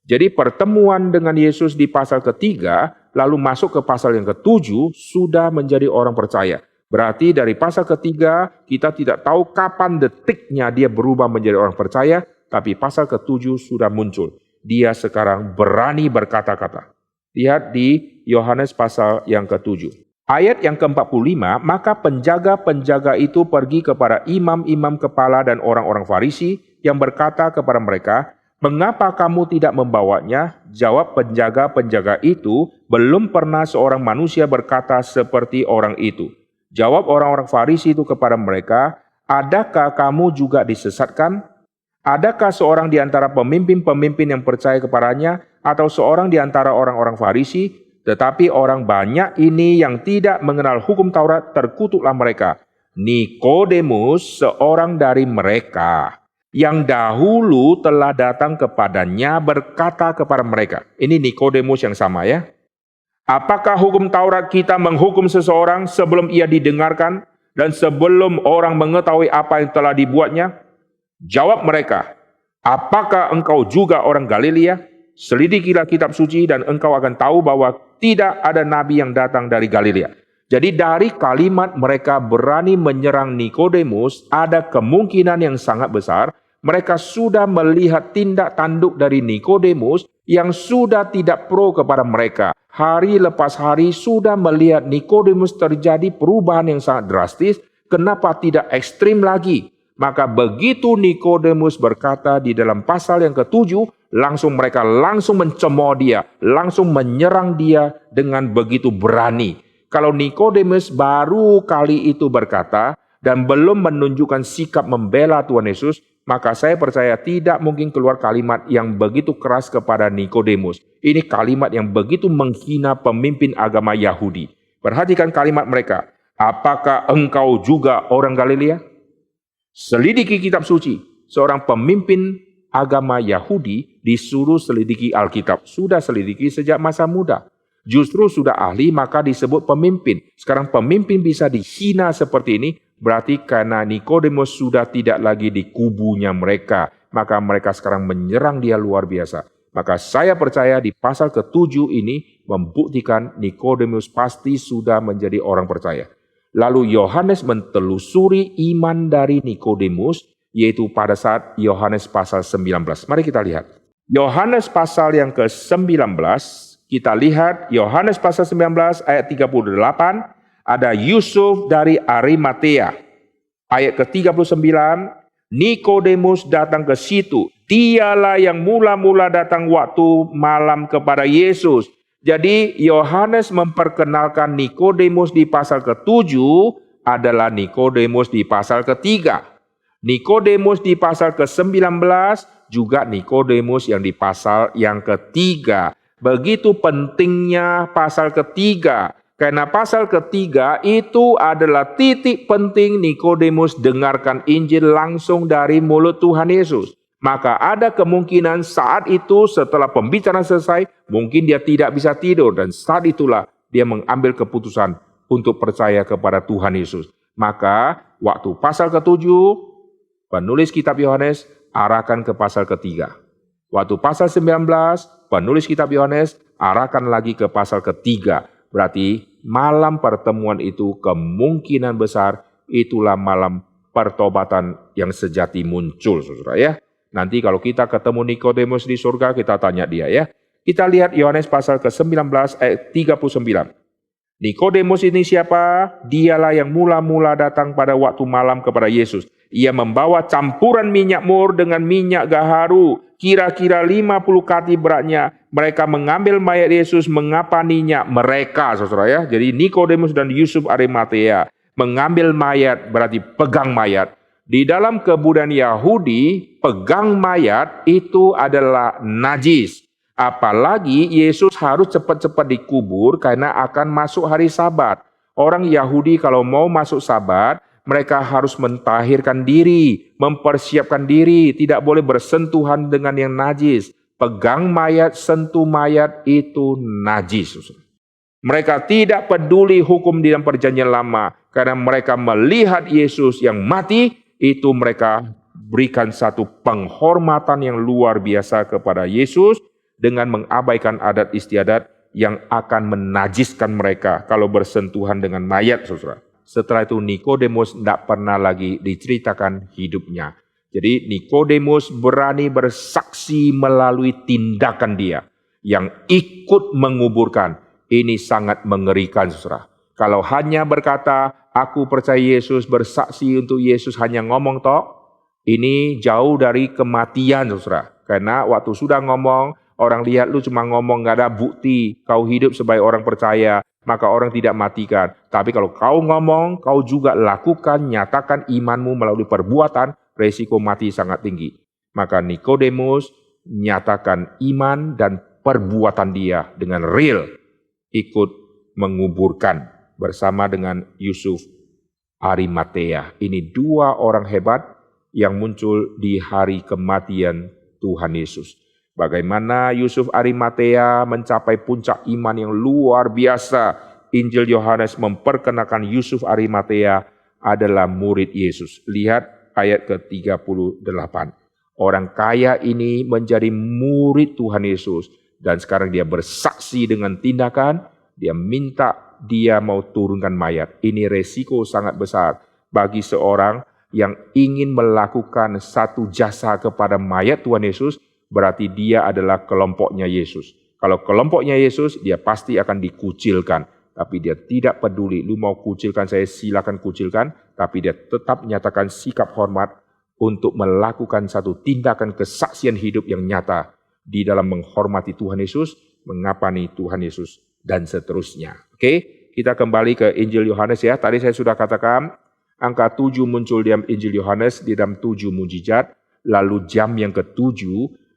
Jadi pertemuan dengan Yesus di pasal ketiga, lalu masuk ke pasal yang ke-7 sudah menjadi orang percaya. Berarti dari pasal ketiga kita tidak tahu kapan detiknya dia berubah menjadi orang percaya, tapi pasal ke-7 sudah muncul. Dia sekarang berani berkata-kata. Lihat di Yohanes pasal yang ke-7. Ayat yang ke-45, maka penjaga-penjaga itu pergi kepada imam-imam kepala dan orang-orang Farisi yang berkata kepada mereka, "Mengapa kamu tidak membawanya?" Jawab penjaga-penjaga itu, "Belum pernah seorang manusia berkata seperti orang itu." Jawab orang-orang Farisi itu kepada mereka, "Adakah kamu juga disesatkan? Adakah seorang di antara pemimpin-pemimpin yang percaya kepadanya atau seorang di antara orang-orang Farisi? Tetapi orang banyak ini yang tidak mengenal hukum Taurat, terkutuklah mereka." Nikodemus, seorang dari mereka yang dahulu telah datang kepadanya, berkata kepada mereka. Ini Nikodemus yang sama ya. "Apakah hukum Taurat kita menghukum seseorang sebelum ia didengarkan dan sebelum orang mengetahui apa yang telah dibuatnya?" Jawab mereka, "Apakah engkau juga orang Galilea? Selidikilah kitab suci dan engkau akan tahu bahwa tidak ada nabi yang datang dari Galilea." Jadi dari kalimat mereka berani menyerang Nikodemus, ada kemungkinan yang sangat besar mereka sudah melihat tindak tanduk dari Nikodemus yang sudah tidak pro kepada mereka. Hari lepas hari sudah melihat Nikodemus terjadi perubahan yang sangat drastis. Kenapa tidak ekstrim lagi? Maka begitu Nikodemus berkata di dalam pasal yang ke-7, mereka langsung mencemooh dia, langsung menyerang dia dengan begitu berani. Kalau Nikodemus baru kali itu berkata dan belum menunjukkan sikap membela Tuhan Yesus, maka saya percaya tidak mungkin keluar kalimat yang begitu keras kepada Nikodemus. Ini kalimat yang begitu menghina pemimpin agama Yahudi. Perhatikan kalimat mereka. "Apakah engkau juga orang Galilea?" Selidiki kitab suci. Seorang pemimpin agama Yahudi disuruh selidiki Alkitab. Sudah selidiki sejak masa muda. Justru sudah ahli maka disebut pemimpin. Sekarang pemimpin bisa dihina seperti ini, berarti karena Nikodemus sudah tidak lagi di kubunya mereka. Maka mereka sekarang menyerang dia luar biasa. Maka saya percaya di pasal ke-7 ini membuktikan Nikodemus pasti sudah menjadi orang percaya. Lalu Yohanes mentelusuri iman dari Nikodemus, yaitu pada saat Yohanes pasal 19. Mari kita lihat. Yohanes pasal yang ke-19, kita lihat Yohanes pasal 19 ayat 38, ada Yusuf dari Arimatea. Ayat ke-39, Nikodemus datang ke situ. Dialah yang mula-mula datang waktu malam kepada Yesus. Jadi Yohanes memperkenalkan Nikodemus di pasal ke-7 adalah Nikodemus di pasal ke-3. Nikodemus di pasal ke-19 juga Nikodemus yang di pasal yang ke-3. Begitu pentingnya pasal ke-3. Karena pasal ke-3 itu adalah titik penting Nikodemus dengarkan Injil langsung dari mulut Tuhan Yesus. Maka ada kemungkinan saat itu setelah pembicaraan selesai, mungkin dia tidak bisa tidur. Dan saat itulah dia mengambil keputusan untuk percaya kepada Tuhan Yesus. Maka waktu pasal ke-7, penulis kitab Yohanes arahkan ke pasal ke-3. Waktu pasal 19, penulis kitab Yohanes arahkan lagi ke pasal ke-3. Berarti malam pertemuan itu kemungkinan besar itulah malam pertobatan yang sejati muncul, saudara ya. Nanti kalau kita ketemu Nikodemus di surga, kita tanya dia ya. Kita lihat Yohanes pasal ke-19 ayat 39. Nikodemus ini siapa? Dialah yang mula-mula datang pada waktu malam kepada Yesus. Ia membawa campuran minyak mur dengan minyak gaharu, kira-kira 50 kati beratnya. Mereka mengambil mayat Yesus, mengapaninya. Mereka, saudara ya. Jadi Nikodemus dan Yusuf Arimatea mengambil mayat, berarti pegang mayat. Di dalam kebudayaan Yahudi, pegang mayat itu adalah najis. Apalagi Yesus harus cepat-cepat dikubur karena akan masuk hari Sabat. Orang Yahudi kalau mau masuk Sabat, mereka harus mentahirkan diri, mempersiapkan diri, tidak boleh bersentuhan dengan yang najis. Pegang mayat, sentuh mayat itu najis. Mereka tidak peduli hukum di dalam perjanjian lama karena mereka melihat Yesus yang mati. Itu mereka berikan satu penghormatan yang luar biasa kepada Yesus dengan mengabaikan adat istiadat yang akan menajiskan mereka kalau bersentuhan dengan mayat, saudara. Setelah itu Nikodemus tidak pernah lagi diceritakan hidupnya. Jadi Nikodemus berani bersaksi melalui tindakan dia yang ikut menguburkan. Ini sangat mengerikan, saudara. Kalau hanya berkata, aku percaya Yesus, bersaksi untuk Yesus, hanya ngomong tok, ini jauh dari kematian, saudara. Karena waktu sudah ngomong, orang lihat lu cuma ngomong, gak ada bukti, kau hidup sebagai orang percaya, maka orang tidak matikan. Tapi kalau kau ngomong, kau juga lakukan, nyatakan imanmu melalui perbuatan, resiko mati sangat tinggi. Maka Nikodemus nyatakan iman dan perbuatan dia dengan real, ikut menguburkan bersama dengan Yusuf Arimatea. Ini dua orang hebat yang muncul di hari kematian Tuhan Yesus. Bagaimana Yusuf Arimatea mencapai puncak iman yang luar biasa. Injil Yohanes memperkenalkan Yusuf Arimatea adalah murid Yesus. Lihat ayat ke-38. Orang kaya ini menjadi murid Tuhan Yesus. Dan sekarang dia bersaksi dengan tindakan. Dia minta dia mau turunkan mayat. Ini resiko sangat besar bagi seorang yang ingin melakukan satu jasa kepada mayat Tuhan Yesus. Berarti dia adalah kelompoknya Yesus. Kalau kelompoknya Yesus, dia pasti akan dikucilkan. Tapi dia tidak peduli, lu mau kucilkan saya, silakan kucilkan. Tapi dia tetap menyatakan sikap hormat untuk melakukan satu tindakan kesaksian hidup yang nyata di dalam menghormati Tuhan Yesus, mengapani Tuhan Yesus, dan seterusnya. Oke, kita kembali ke Injil Yohanes ya. Tadi saya sudah katakan, angka 7 muncul di dalam Injil Yohanes, di dalam 7 mujizat. Lalu jam yang ke-7,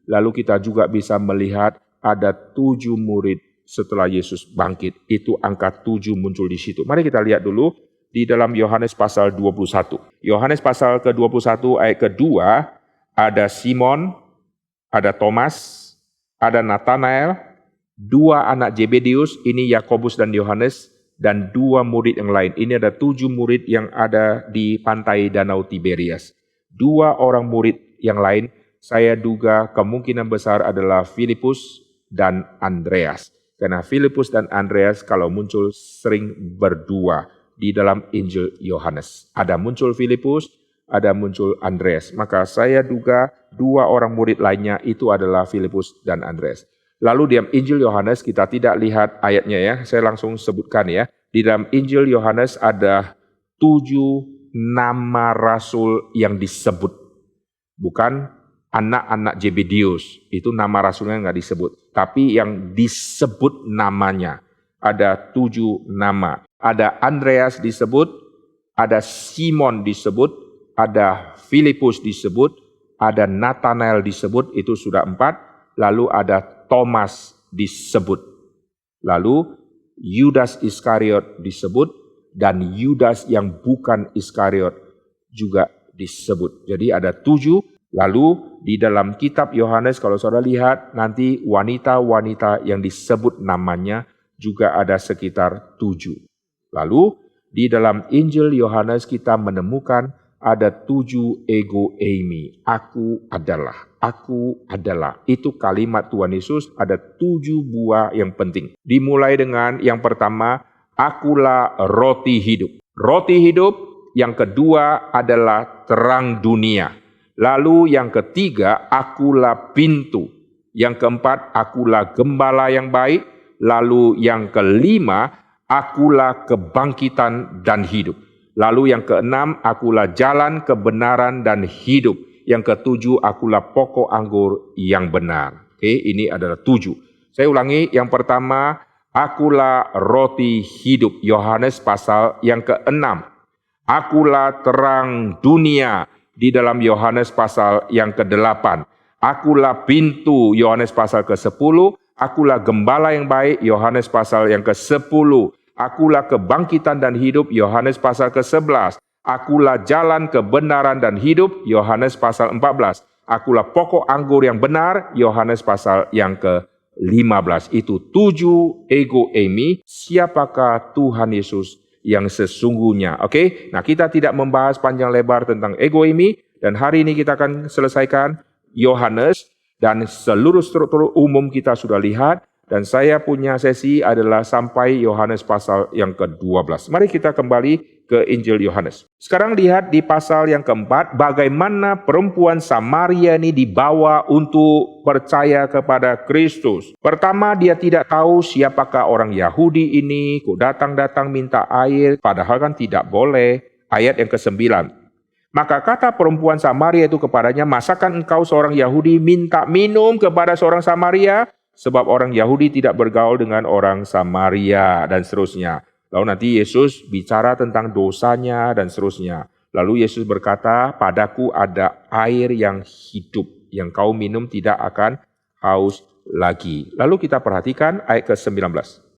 lalu kita juga bisa melihat ada 7 murid setelah Yesus bangkit. Itu angka 7 muncul di situ. Mari kita lihat dulu di dalam Yohanes pasal 21. Yohanes pasal ke-21 ayat kedua, ada Simon, ada Thomas, ada Nathanael, 2 anak Zebedeus, ini Yakobus dan Yohanes, dan 2 murid yang lain. Ini ada 7 murid yang ada di pantai Danau Tiberias. 2 orang murid yang lain, saya duga kemungkinan besar adalah Filipus dan Andreas. Karena Filipus dan Andreas kalau muncul sering berdua di dalam Injil Yohanes. Ada muncul Filipus, ada muncul Andreas. Maka saya duga 2 orang murid lainnya itu adalah Filipus dan Andreas. Lalu di dalam Injil Yohanes kita tidak lihat ayatnya ya, saya langsung sebutkan ya. Di dalam Injil Yohanes ada 7 nama rasul yang disebut. Bukan anak-anak Zebedeus, itu nama rasulnya nggak disebut. Tapi yang disebut namanya, ada 7 nama. Ada Andreas disebut, ada Simon disebut, ada Filipus disebut, ada Nathanael disebut, itu sudah 4. Lalu ada Thomas disebut. Lalu Yudas Iskariot disebut, dan Yudas yang bukan Iskariot juga disebut. Jadi ada 7. Lalu di dalam kitab Yohanes kalau saudara lihat nanti wanita-wanita yang disebut namanya juga ada sekitar 7. Lalu di dalam Injil Yohanes kita menemukan ada 7 ego eimi. Aku adalah. Itu kalimat Tuhan Yesus, ada 7 buah yang penting. Dimulai dengan yang pertama, akulah roti hidup. Roti hidup, yang kedua adalah terang dunia. Lalu yang ketiga, akulah pintu. Yang keempat, akulah gembala yang baik. Lalu yang kelima, akulah kebangkitan dan hidup. Lalu yang keenam, akulah jalan, kebenaran, dan hidup. Yang ketujuh, akulah pokok anggur yang benar. Oke, ini adalah 7. Saya ulangi, yang pertama, akulah roti hidup. Yohanes pasal yang ke-6. Akulah terang dunia. Di dalam Yohanes pasal yang ke-8. Akulah pintu, Yohanes pasal ke-10. Akulah gembala yang baik, Yohanes pasal yang ke-10. Akulah kebangkitan dan hidup, Yohanes pasal ke-11. Akulah jalan kebenaran dan hidup, Yohanes pasal 14. Akulah pokok anggur yang benar, Yohanes pasal yang ke-15. Itu 7 ego eimi, siapakah Tuhan Yesus yang sesungguhnya. Oke, nah kita tidak membahas panjang lebar tentang ego eimi, dan hari ini kita akan selesaikan Yohanes, dan seluruh struktur umum kita sudah lihat, dan saya punya sesi adalah sampai Yohanes pasal yang ke-12. Mari kita kembali ke Injil Yohanes. Sekarang lihat di pasal yang keempat, bagaimana perempuan Samaria ini dibawa untuk percaya kepada Kristus. Pertama, dia tidak tahu siapakah orang Yahudi ini, kok datang-datang minta air, padahal kan tidak boleh. Ayat yang ke-9. Maka kata perempuan Samaria itu kepadanya, masakan engkau seorang Yahudi minta minum kepada seorang Samaria? Sebab orang Yahudi tidak bergaul dengan orang Samaria, dan seterusnya. Lalu nanti Yesus bicara tentang dosanya dan seterusnya. Lalu Yesus berkata, padaku ada air yang hidup, yang kau minum tidak akan haus lagi. Lalu kita perhatikan ayat ke-19.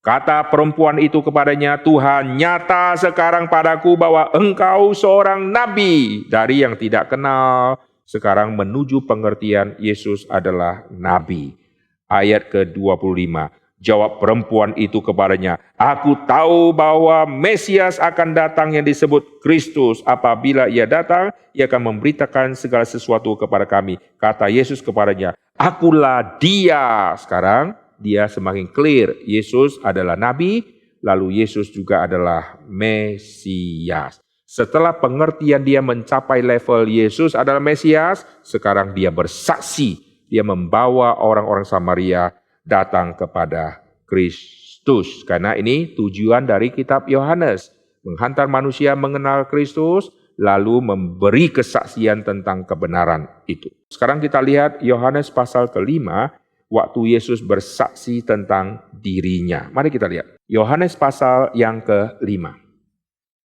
Kata perempuan itu kepadanya, Tuhan, nyata sekarang padaku bahwa engkau seorang nabi. Dari yang tidak kenal, sekarang menuju pengertian Yesus adalah nabi. Ayat ke-25. Jawab perempuan itu kepadanya, aku tahu bahwa Mesias akan datang yang disebut Kristus. Apabila ia datang, ia akan memberitakan segala sesuatu kepada kami. Kata Yesus kepadanya, akulah dia. Sekarang dia semakin clear, Yesus adalah nabi, lalu Yesus juga adalah Mesias. Setelah pengertian dia mencapai level Yesus adalah Mesias, sekarang dia bersaksi. Dia membawa orang-orang Samaria datang kepada Kristus. Karena ini tujuan dari kitab Yohanes. Menghantar manusia mengenal Kristus, lalu memberi kesaksian tentang kebenaran itu. Sekarang kita lihat Yohanes pasal ke-5, waktu Yesus bersaksi tentang dirinya. Mari kita lihat. Yohanes pasal yang ke-5.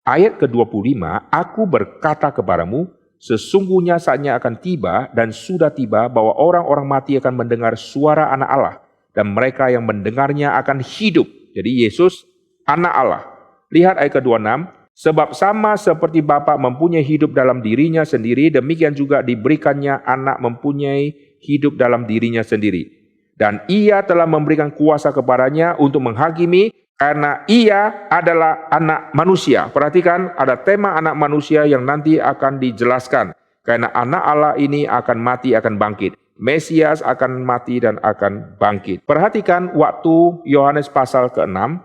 Ayat ke-25, aku berkata kepadamu, sesungguhnya saatnya akan tiba dan sudah tiba bahwa orang-orang mati akan mendengar suara anak Allah. Dan mereka yang mendengarnya akan hidup. Jadi Yesus anak Allah. Lihat ayat ke-26. Sebab sama seperti Bapa mempunyai hidup dalam dirinya sendiri, demikian juga diberikannya anak mempunyai hidup dalam dirinya sendiri. Dan ia telah memberikan kuasa kepadanya untuk menghakimi, karena ia adalah anak manusia. Perhatikan, ada tema anak manusia yang nanti akan dijelaskan. Karena anak Allah ini akan mati, akan bangkit. Mesias akan mati dan akan bangkit. Perhatikan waktu Yohanes pasal ke-6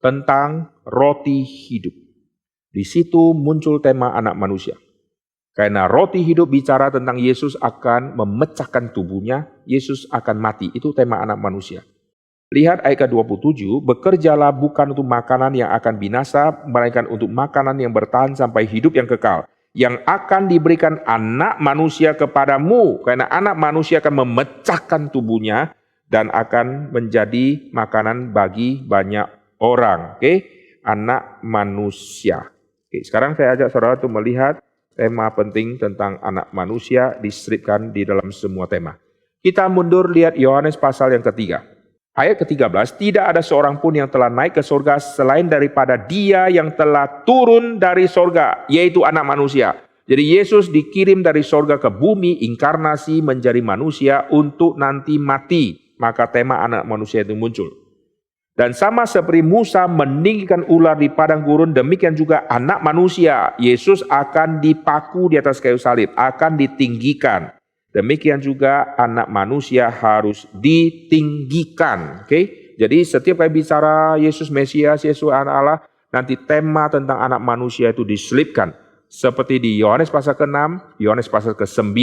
tentang roti hidup. Di situ muncul tema anak manusia. Karena roti hidup bicara tentang Yesus akan memecahkan tubuhnya, Yesus akan mati. Itu tema anak manusia. Lihat ayat ke-27, bekerjalah bukan untuk makanan yang akan binasa, melainkan untuk makanan yang bertahan sampai hidup yang kekal, yang akan diberikan anak manusia kepadamu, karena anak manusia akan memecahkan tubuhnya dan akan menjadi makanan bagi banyak orang. Oke, anak manusia. Oke, sekarang saya ajak saudara untuk melihat tema penting tentang anak manusia diselipkan di dalam semua tema. Kita mundur lihat Yohanes pasal yang ketiga. Ayat ke-13, tidak ada seorang pun yang telah naik ke surga selain daripada dia yang telah turun dari surga, yaitu anak manusia. Jadi Yesus dikirim dari surga ke bumi, inkarnasi menjadi manusia untuk nanti mati. Maka tema anak manusia itu muncul. Dan sama seperti Musa meninggikan ular di padang gurun, demikian juga anak manusia, Yesus akan dipaku di atas kayu salib, akan ditinggikan. Demikian juga anak manusia harus ditinggikan. Oke? Jadi setiap kali bicara Yesus Mesias, Yesus anak Allah, nanti tema tentang anak manusia itu diselipkan. Seperti di Yohanes pasal ke-6, Yohanes pasal ke-9,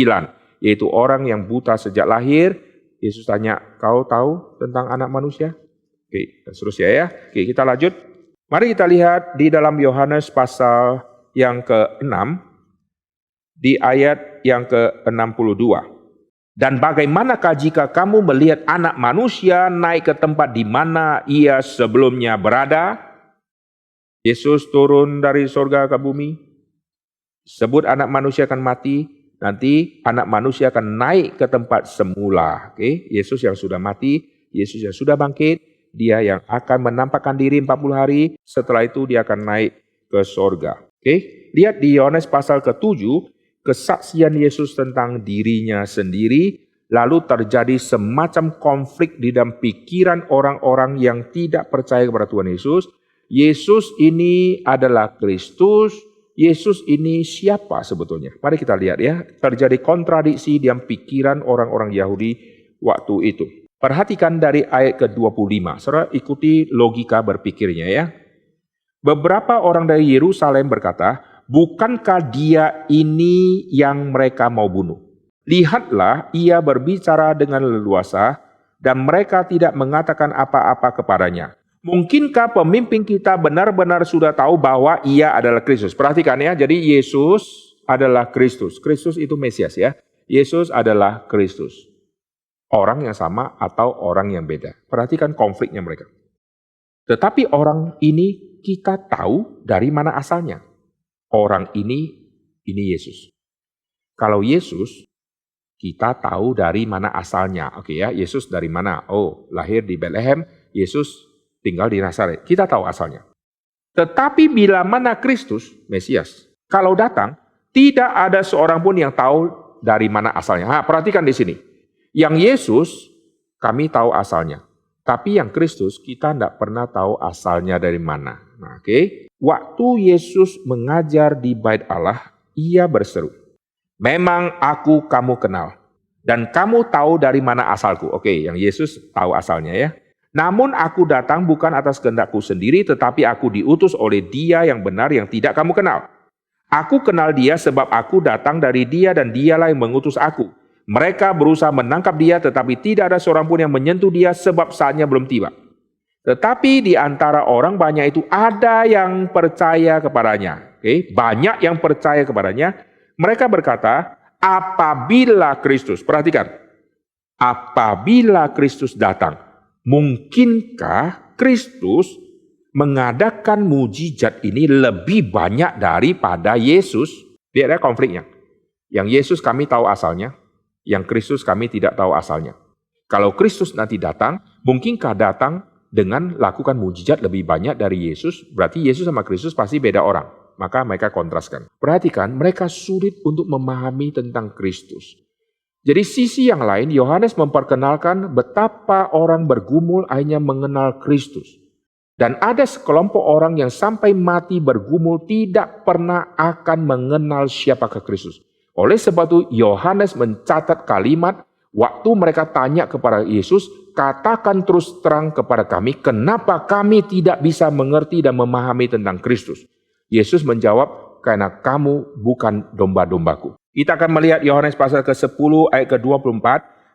yaitu orang yang buta sejak lahir. Yesus tanya, kau tahu tentang anak manusia? Oke, dan seterusnya ya. Oke, kita lanjut. Mari kita lihat di dalam Yohanes pasal yang ke-6, di ayat yang ke-62. Dan bagaimanakah jika kamu melihat anak manusia naik ke tempat di mana ia sebelumnya berada? Yesus turun dari surga ke bumi. Sebut anak manusia akan mati. Nanti anak manusia akan naik ke tempat semula. Oke, Yesus yang sudah mati, Yesus yang sudah bangkit, dia yang akan menampakkan diri 40 hari. Setelah itu dia akan naik ke surga. Oke, lihat di Yohanes pasal ke-7. Kesaksian Yesus tentang dirinya sendiri, lalu terjadi semacam konflik di dalam pikiran orang-orang yang tidak percaya kepada Tuhan Yesus. Yesus ini adalah Kristus, Yesus ini siapa sebetulnya? Mari kita lihat ya, terjadi kontradiksi di dalam pikiran orang-orang Yahudi waktu itu. Perhatikan dari ayat ke-25, saudara ikuti logika berpikirnya ya. Beberapa orang dari Yerusalem berkata, bukankah dia ini yang mereka mau bunuh? Lihatlah, ia berbicara dengan leluasa dan mereka tidak mengatakan apa-apa kepadanya. Mungkinkah pemimpin kita benar-benar sudah tahu bahwa ia adalah Kristus? Perhatikan ya, jadi Yesus adalah Kristus. Kristus itu Mesias ya. Yesus adalah Kristus. Orang yang sama atau orang yang beda. Perhatikan konfliknya mereka. Tetapi orang ini kita tahu dari mana asalnya. Orang ini Yesus. Kalau Yesus, kita tahu dari mana asalnya. Oke ya, Yesus dari mana? Oh, lahir di Bethlehem, Yesus tinggal di Nazaret. Kita tahu asalnya. Tetapi bila mana Kristus, Mesias, kalau datang, tidak ada seorang pun yang tahu dari mana asalnya. Perhatikan di sini. Yang Yesus, kami tahu asalnya. Tapi yang Kristus, kita tidak pernah tahu asalnya dari mana. Oke. Waktu Yesus mengajar di Bait Allah, ia berseru, memang aku kamu kenal. Dan kamu tahu dari mana asalku. Oke, yang Yesus tahu asalnya ya. Namun aku datang bukan atas kehendakku sendiri, tetapi aku diutus oleh Dia yang benar yang tidak kamu kenal. Aku kenal Dia sebab aku datang dari Dia dan Dialah yang mengutus aku. Mereka berusaha menangkap Dia, tetapi tidak ada seorang pun yang menyentuh Dia sebab saatnya belum tiba. Tetapi di antara orang banyak itu ada yang percaya kepadanya. Oke, banyak yang percaya kepadanya. Mereka berkata, apabila Kristus, perhatikan, apabila Kristus datang, mungkinkah Kristus mengadakan mujizat ini lebih banyak daripada Yesus? Lihat ya konfliknya. Yang Yesus kami tahu asalnya, yang Kristus kami tidak tahu asalnya. Kalau Kristus nanti datang, mungkinkah datang dengan lakukan mujizat lebih banyak dari Yesus? Berarti Yesus sama Kristus pasti beda orang. Maka mereka kontraskan. Perhatikan, mereka sulit untuk memahami tentang Kristus. Jadi sisi yang lain, Yohanes memperkenalkan betapa orang bergumul akhirnya mengenal Kristus. Dan ada sekelompok orang yang sampai mati bergumul tidak pernah akan mengenal siapakah Kristus. Oleh sebab itu, Yohanes mencatat kalimat, waktu mereka tanya kepada Yesus, katakan terus terang kepada kami, kenapa kami tidak bisa mengerti dan memahami tentang Kristus? Yesus menjawab, karena kamu bukan domba-dombaku. Kita akan melihat Yohanes pasal ke-10 ayat ke-24.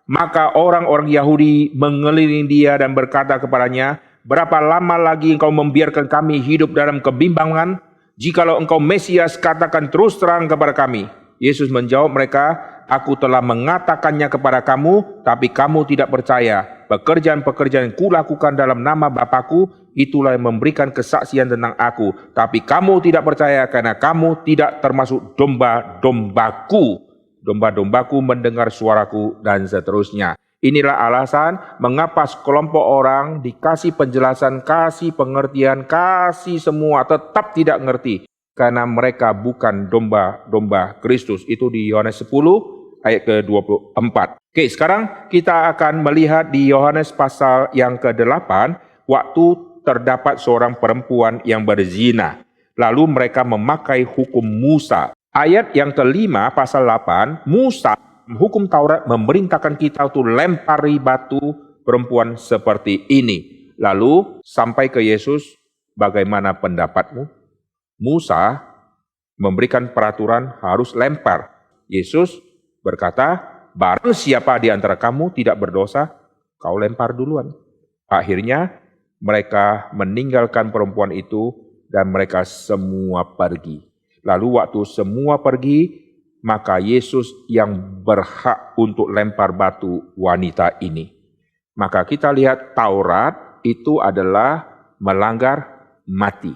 Maka orang-orang Yahudi mengelilingi dia dan berkata kepadanya, berapa lama lagi engkau membiarkan kami hidup dalam kebimbangan? Jikalau engkau Mesias, katakan terus terang kepada kami. Yesus menjawab mereka, aku telah mengatakannya kepada kamu, tapi kamu tidak percaya. Pekerjaan-pekerjaan yang kulakukan dalam nama Bapa-Ku, itulah yang memberikan kesaksian tentang aku. Tapi kamu tidak percaya karena kamu tidak termasuk domba-dombaku. Domba-dombaku mendengar suaraku dan seterusnya. Inilah alasan mengapa sekelompok orang dikasih penjelasan, kasih pengertian, kasih semua, tetap tidak ngerti. Karena mereka bukan domba-domba Kristus. Itu di Yohanes 10 ayat ke-24. Oke, sekarang kita akan melihat di Yohanes pasal yang ke-8, waktu terdapat seorang perempuan yang berzina. Lalu mereka memakai hukum Musa. Ayat yang kelima pasal 8, Musa, hukum Taurat memerintahkan kita untuk lempari batu perempuan seperti ini. Lalu sampai ke Yesus, bagaimana pendapatmu? Musa memberikan peraturan harus lempar. Yesus berkata, barang siapa di antara kamu tidak berdosa, kau lempar duluan. Akhirnya mereka meninggalkan perempuan itu dan mereka semua pergi. Lalu waktu semua pergi, maka Yesus yang berhak untuk lempar batu wanita ini. Maka kita lihat Taurat itu adalah melanggar mati.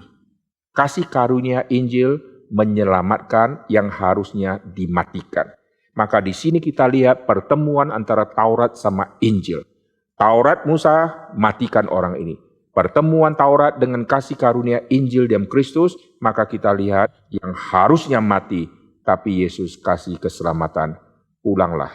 Kasih karunia Injil menyelamatkan yang harusnya dimatikan. Maka di sini kita lihat pertemuan antara Taurat sama Injil. Taurat Musa matikan orang ini. Pertemuan Taurat dengan kasih karunia Injil dalam Kristus, maka kita lihat yang harusnya mati, tapi Yesus kasih keselamatan. Pulanglah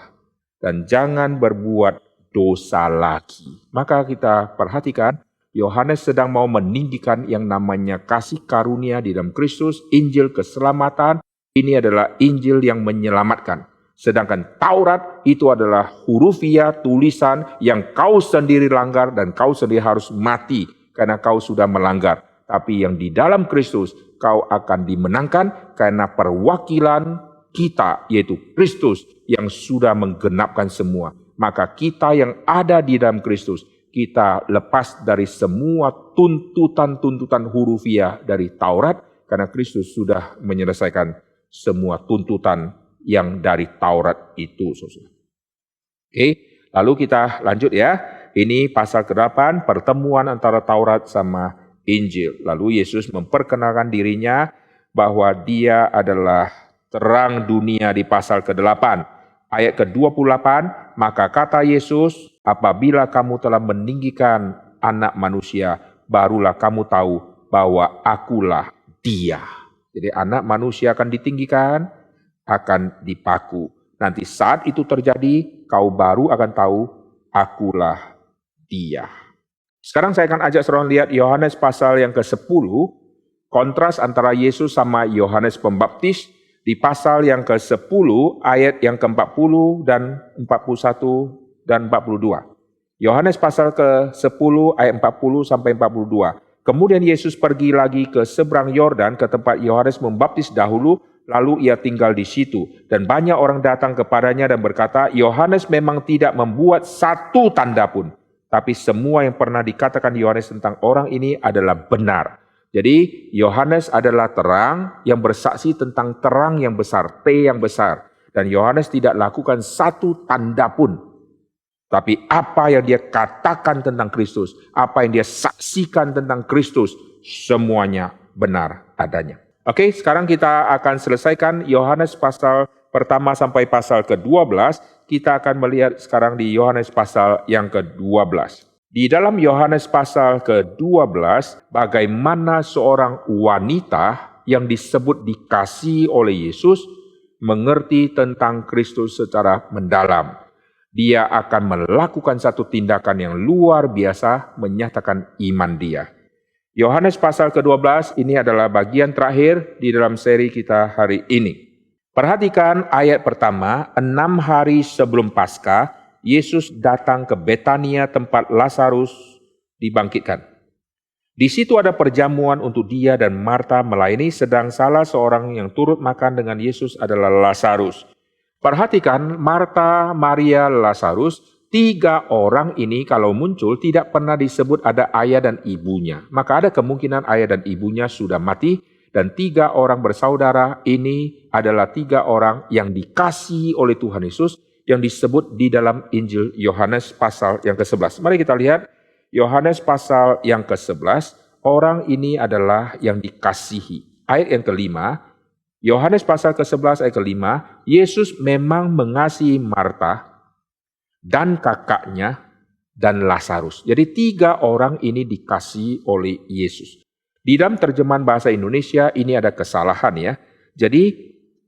dan jangan berbuat dosa lagi. Maka kita perhatikan, Yohanes sedang mau meninggikan yang namanya kasih karunia di dalam Kristus, Injil keselamatan. Ini adalah Injil yang menyelamatkan. Sedangkan Taurat itu adalah hurufiah, tulisan yang kau sendiri langgar dan kau sendiri harus mati karena kau sudah melanggar. tapi yang di dalam Kristus kau akan dimenangkan karena perwakilan kita, yaitu Kristus yang sudah menggenapkan semua. Maka kita yang ada di dalam Kristus, kita lepas dari semua tuntutan-tuntutan hurufiah dari Taurat, karena Kristus sudah menyelesaikan semua tuntutan yang dari Taurat itu. Oke, lalu kita lanjut ya. Ini pasal ke-8, pertemuan antara Taurat sama Injil. Lalu Yesus memperkenalkan dirinya bahwa dia adalah terang dunia di pasal ke-8. Ayat ke-28, maka kata Yesus, apabila kamu telah meninggikan anak manusia, barulah kamu tahu bahwa akulah dia. Jadi anak manusia akan ditinggikan, akan dipaku. Nanti saat itu terjadi, kau baru akan tahu, akulah dia. Sekarang saya akan ajak saudara lihat Yohanes pasal yang ke-10, kontras antara Yesus sama Yohanes Pembaptis, di pasal yang ke-10 ayat yang ke-40 dan 41 dan 42. Yohanes pasal ke-10 ayat 40 sampai 42. Kemudian Yesus pergi lagi ke seberang Yordan ke tempat Yohanes membaptis dahulu, lalu ia tinggal di situ. Dan banyak orang datang kepadanya dan berkata, Yohanes memang tidak membuat satu tanda pun, tapi semua yang pernah dikatakan Yohanes tentang orang ini adalah benar. Jadi Yohanes adalah terang yang bersaksi tentang terang yang besar, T yang besar. Dan Yohanes tidak lakukan satu tanda pun. Tapi apa yang dia katakan tentang Kristus, apa yang dia saksikan tentang Kristus, semuanya benar adanya. Oke, sekarang kita akan selesaikan Yohanes pasal pertama sampai pasal ke-12. Kita akan melihat sekarang di Yohanes pasal yang ke-12. Di dalam Yohanes pasal ke-12, bagaimana seorang wanita yang disebut dikasihi oleh Yesus mengerti tentang Kristus secara mendalam. Dia akan melakukan satu tindakan yang luar biasa menyatakan iman dia. Yohanes pasal ke-12 ini adalah bagian terakhir di dalam seri kita hari ini. Perhatikan ayat pertama, 6 hari sebelum Paskah, Yesus datang ke Betania tempat Lazarus dibangkitkan. Di situ ada perjamuan untuk dia dan Marta melayani, sedang salah seorang yang turut makan dengan Yesus adalah Lazarus. Perhatikan Marta, Maria, Lazarus, 3 orang ini kalau muncul tidak pernah disebut ada ayah dan ibunya. Maka ada kemungkinan ayah dan ibunya sudah mati, dan 3 orang bersaudara ini adalah 3 orang yang dikasihi oleh Tuhan Yesus, yang disebut di dalam Injil Yohanes pasal yang ke-11. Mari kita lihat Yohanes pasal yang ke-11, orang ini adalah yang dikasihi. Ayat yang ke-5, Yohanes pasal ke-11 ayat ke-5, Yesus memang mengasihi Marta dan kakaknya dan Lazarus. Jadi 3 orang ini dikasihi oleh Yesus. Di dalam terjemahan bahasa Indonesia ini ada kesalahan ya. Jadi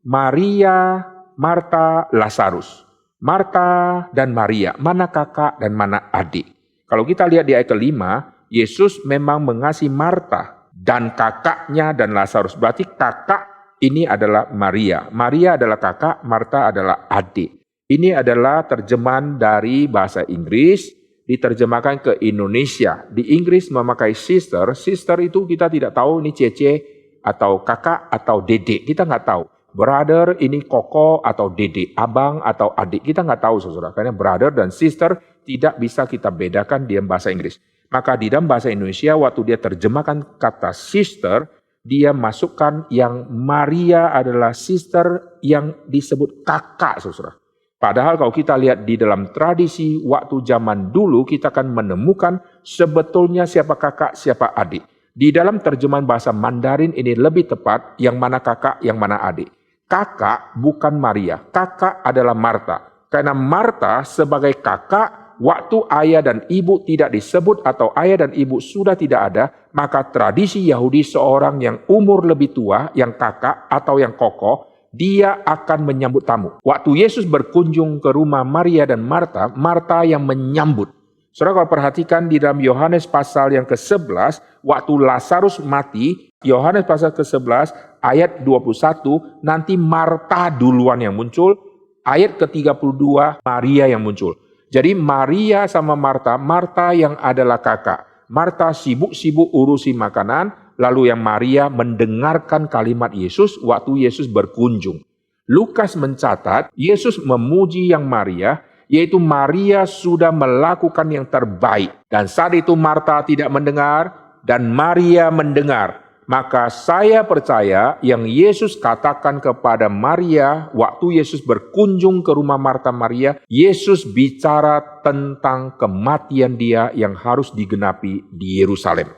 Maria, Marta, Lazarus. Marta dan Maria, mana kakak dan mana adik. Kalau kita lihat di ayat ke-5, Yesus memang mengasihi Marta dan kakaknya dan Lazarus. Berarti kakak ini adalah Maria. Maria adalah kakak, Marta adalah adik. Ini adalah terjemahan dari bahasa Inggris, diterjemahkan ke Indonesia. Di Inggris memakai sister. Sister itu kita tidak tahu ini cece atau kakak atau dedek. Kita nggak tahu. Brother ini koko atau dedek, abang atau adik. Kita nggak tahu saudara. Karena brother dan sister tidak bisa kita bedakan di bahasa Inggris. Maka di dalam bahasa Indonesia waktu dia terjemahkan kata sister, dia masukkan yang Maria adalah sister yang disebut kakak saudara. Padahal kalau kita lihat di dalam tradisi waktu zaman dulu, kita akan menemukan sebetulnya siapa kakak, siapa adik. Di dalam terjemahan bahasa Mandarin ini lebih tepat yang mana kakak, yang mana adik. Kakak bukan Maria, kakak adalah Marta. Karena Marta sebagai kakak, waktu ayah dan ibu tidak disebut atau ayah dan ibu sudah tidak ada, maka tradisi Yahudi seorang yang umur lebih tua, yang kakak atau yang kokoh, dia akan menyambut tamu. Waktu Yesus berkunjung ke rumah Maria dan Marta, Marta yang menyambut. Saudara kalau perhatikan di dalam Yohanes pasal yang ke-11, waktu Lazarus mati, Yohanes pasal ke-11 ayat 21, nanti Marta duluan yang muncul, ayat ke-32 Maria yang muncul. Jadi Maria sama Marta, Marta yang adalah kakak. Marta sibuk-sibuk urusi makanan, Lalu yang Maria mendengarkan kalimat Yesus waktu Yesus berkunjung. Lukas mencatat Yesus memuji yang Maria, yaitu Maria sudah melakukan yang terbaik. Dan saat itu Marta tidak mendengar dan Maria mendengar. Maka saya percaya yang Yesus katakan kepada Maria waktu Yesus berkunjung ke rumah Marta Maria, Yesus bicara tentang kematian dia yang harus digenapi di Yerusalem.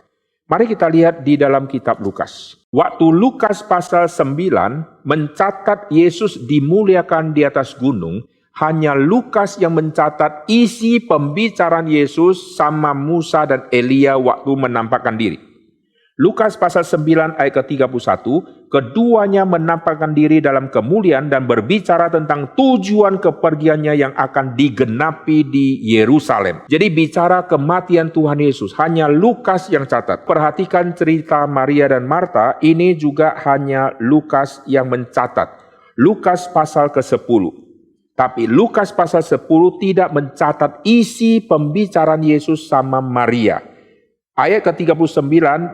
Mari kita lihat di dalam kitab Lukas. Waktu Lukas pasal 9 mencatat Yesus dimuliakan di atas gunung, hanya Lukas yang mencatat isi pembicaraan Yesus sama Musa dan Elia waktu menampakkan diri. Lukas pasal 9 ayat ke-31, keduanya menampakkan diri dalam kemuliaan dan berbicara tentang tujuan kepergiannya yang akan digenapi di Yerusalem. Jadi bicara kematian Tuhan Yesus, hanya Lukas yang catat. Perhatikan cerita Maria dan Marta, ini juga hanya Lukas yang mencatat. Lukas pasal ke-10. Tapi Lukas pasal 10 tidak mencatat isi pembicaraan Yesus sama Maria. Ayat ke-39,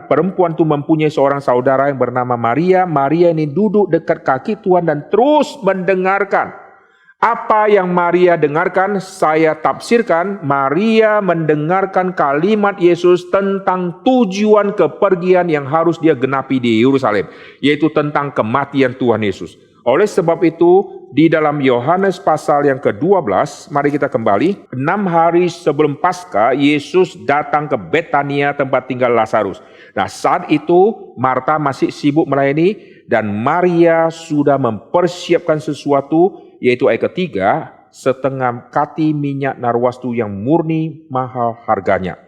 perempuan itu mempunyai seorang saudara yang bernama Maria. Maria ini duduk dekat kaki Tuhan dan terus mendengarkan. Apa yang Maria dengarkan, saya tafsirkan, Maria mendengarkan kalimat Yesus tentang tujuan kepergian yang harus dia genapi di Yerusalem, yaitu tentang kematian Tuhan Yesus. Oleh sebab itu, di dalam Yohanes pasal yang ke-12, mari kita kembali. 6 hari sebelum Paskah, Yesus datang ke Betania tempat tinggal Lazarus. Nah, saat itu Marta masih sibuk melayani dan Maria sudah mempersiapkan sesuatu, yaitu ayat ketiga, setengah kati minyak narwastu yang murni mahal harganya.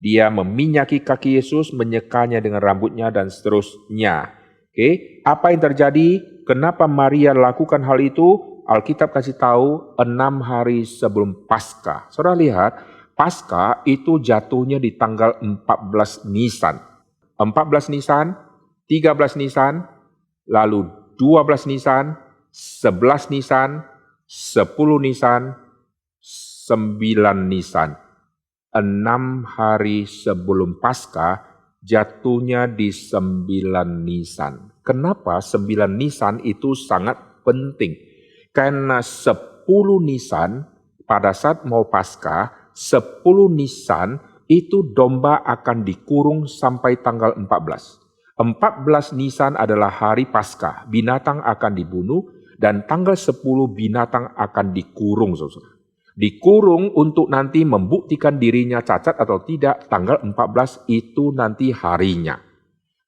Dia meminyaki kaki Yesus, menyekanya dengan rambutnya dan seterusnya. Oke, apa yang terjadi? Kenapa Maria lakukan hal itu? Alkitab kasih tahu 6 hari sebelum Paskah. Saudara lihat, Paskah itu jatuhnya di tanggal 14 Nisan. 14 Nisan, 13 Nisan, lalu 12 Nisan, 11 Nisan, 10 Nisan, 9 Nisan. 6 hari sebelum Paskah jatuhnya di 9 Nisan. Kenapa 9 Nisan itu sangat penting? Karena 10 Nisan pada saat mau Paskah, 10 Nisan itu domba akan dikurung sampai tanggal 14. 14 Nisan adalah hari Paskah, binatang akan dibunuh dan tanggal 10 binatang akan dikurung, saudara. Dikurung untuk nanti membuktikan dirinya cacat atau tidak, tanggal 14 itu nanti harinya.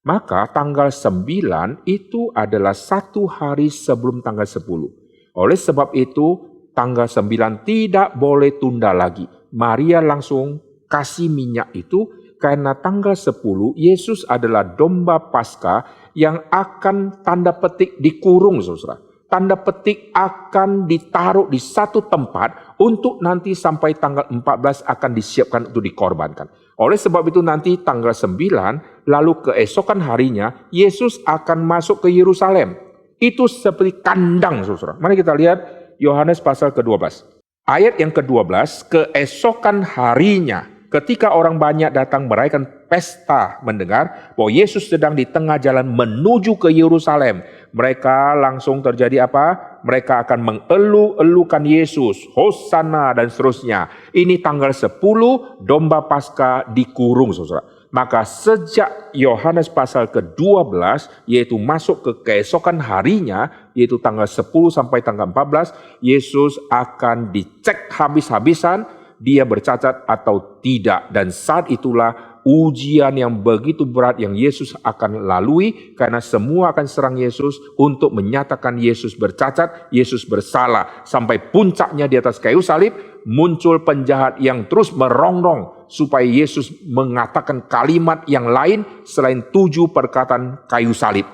Maka tanggal 9 itu adalah 1 hari sebelum tanggal 10. Oleh sebab itu, tanggal 9 tidak boleh tunda lagi. Maria langsung kasih minyak itu karena tanggal 10 Yesus adalah domba Paskah yang akan tanda petik dikurung, saudara. Tanda petik akan ditaruh di satu tempat untuk nanti sampai tanggal 14 akan disiapkan untuk dikorbankan. Oleh sebab itu nanti tanggal 9, lalu keesokan harinya, Yesus akan masuk ke Yerusalem. Itu seperti kandang, saudara. Mari kita lihat Yohanes pasal ke-12. Ayat yang ke-12, keesokan harinya, ketika orang banyak datang merayakan pesta mendengar bahwa Yesus sedang di tengah jalan menuju ke Yerusalem, mereka langsung terjadi apa? Mereka akan mengeluh-elukan Yesus, Hosana dan seterusnya. Ini tanggal 10 domba Paskah dikurung, saudara. Maka sejak Yohanes pasal ke-12, yaitu masuk ke keesokan harinya, yaitu tanggal 10 sampai tanggal 14, Yesus akan dicek habis-habisan, dia bercacat atau tidak. Dan saat itulah ujian yang begitu berat yang Yesus akan lalui, karena semua akan serang Yesus untuk menyatakan Yesus bercacat, Yesus bersalah. Sampai puncaknya di atas kayu salib, muncul penjahat yang terus merongrong supaya Yesus mengatakan kalimat yang lain selain 7 perkataan kayu salib.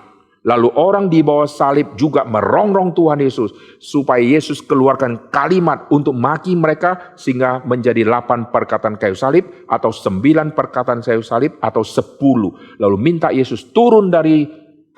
Lalu orang di bawah salib juga merongrong Tuhan Yesus supaya Yesus keluarkan kalimat untuk maki mereka sehingga menjadi 8 perkataan kayu salib atau 9 perkataan kayu salib atau 10. Lalu minta Yesus turun dari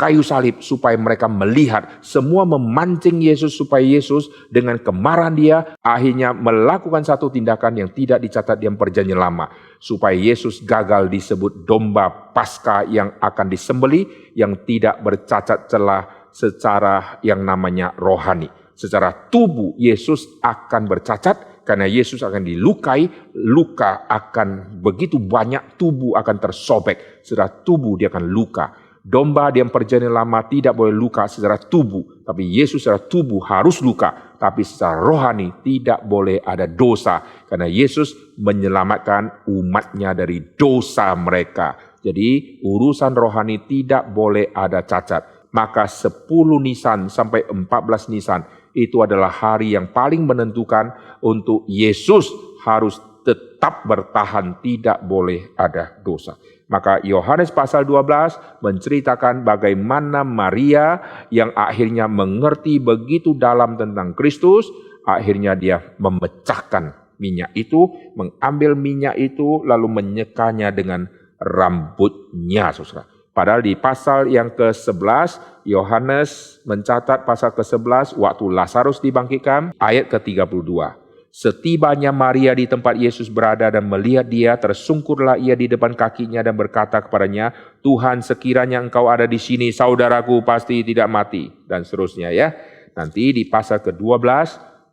kayu salib supaya mereka melihat. Semua memancing Yesus supaya Yesus dengan kemarahan dia akhirnya melakukan satu tindakan yang tidak dicatat di perjanjian lama. Supaya Yesus gagal disebut domba Paskah yang akan disembelih, yang tidak bercacat celah secara yang namanya rohani. Secara tubuh Yesus akan bercacat karena Yesus akan dilukai, luka akan begitu banyak, tubuh akan tersobek. Secara tubuh dia akan luka. Domba di perjanjian lama tidak boleh luka secara tubuh, tapi Yesus secara tubuh harus luka, tapi secara rohani tidak boleh ada dosa, karena Yesus menyelamatkan umatnya dari dosa mereka. Jadi urusan rohani tidak boleh ada cacat. Maka 10 Nisan sampai 14 Nisan itu adalah hari yang paling menentukan untuk Yesus harus tetap bertahan, tidak boleh ada dosa. Maka Yohanes pasal 12 menceritakan bagaimana Maria yang akhirnya mengerti begitu dalam tentang Kristus, akhirnya dia memecahkan minyak itu, mengambil minyak itu lalu menyekanya dengan rambutnya, saudara. Padahal di pasal yang ke-11, Yohanes mencatat pasal ke-11 waktu Lazarus dibangkitkan, ayat ke-32. Setibanya Maria di tempat Yesus berada dan melihat dia, tersungkurlah ia di depan kakinya dan berkata kepadanya, Tuhan, sekiranya engkau ada di sini, saudaraku pasti tidak mati. Dan seterusnya ya. Nanti di pasal ke-12,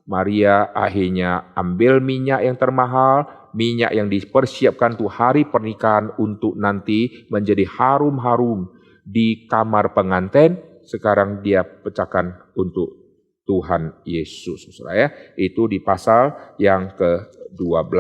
Maria akhirnya ambil minyak yang termahal, minyak yang dipersiapkan untuk hari pernikahan untuk nanti menjadi harum-harum di kamar pengantin. Sekarang dia pecahkan untuk Tuhan Yesus, saudara ya. Itu di pasal yang ke-12.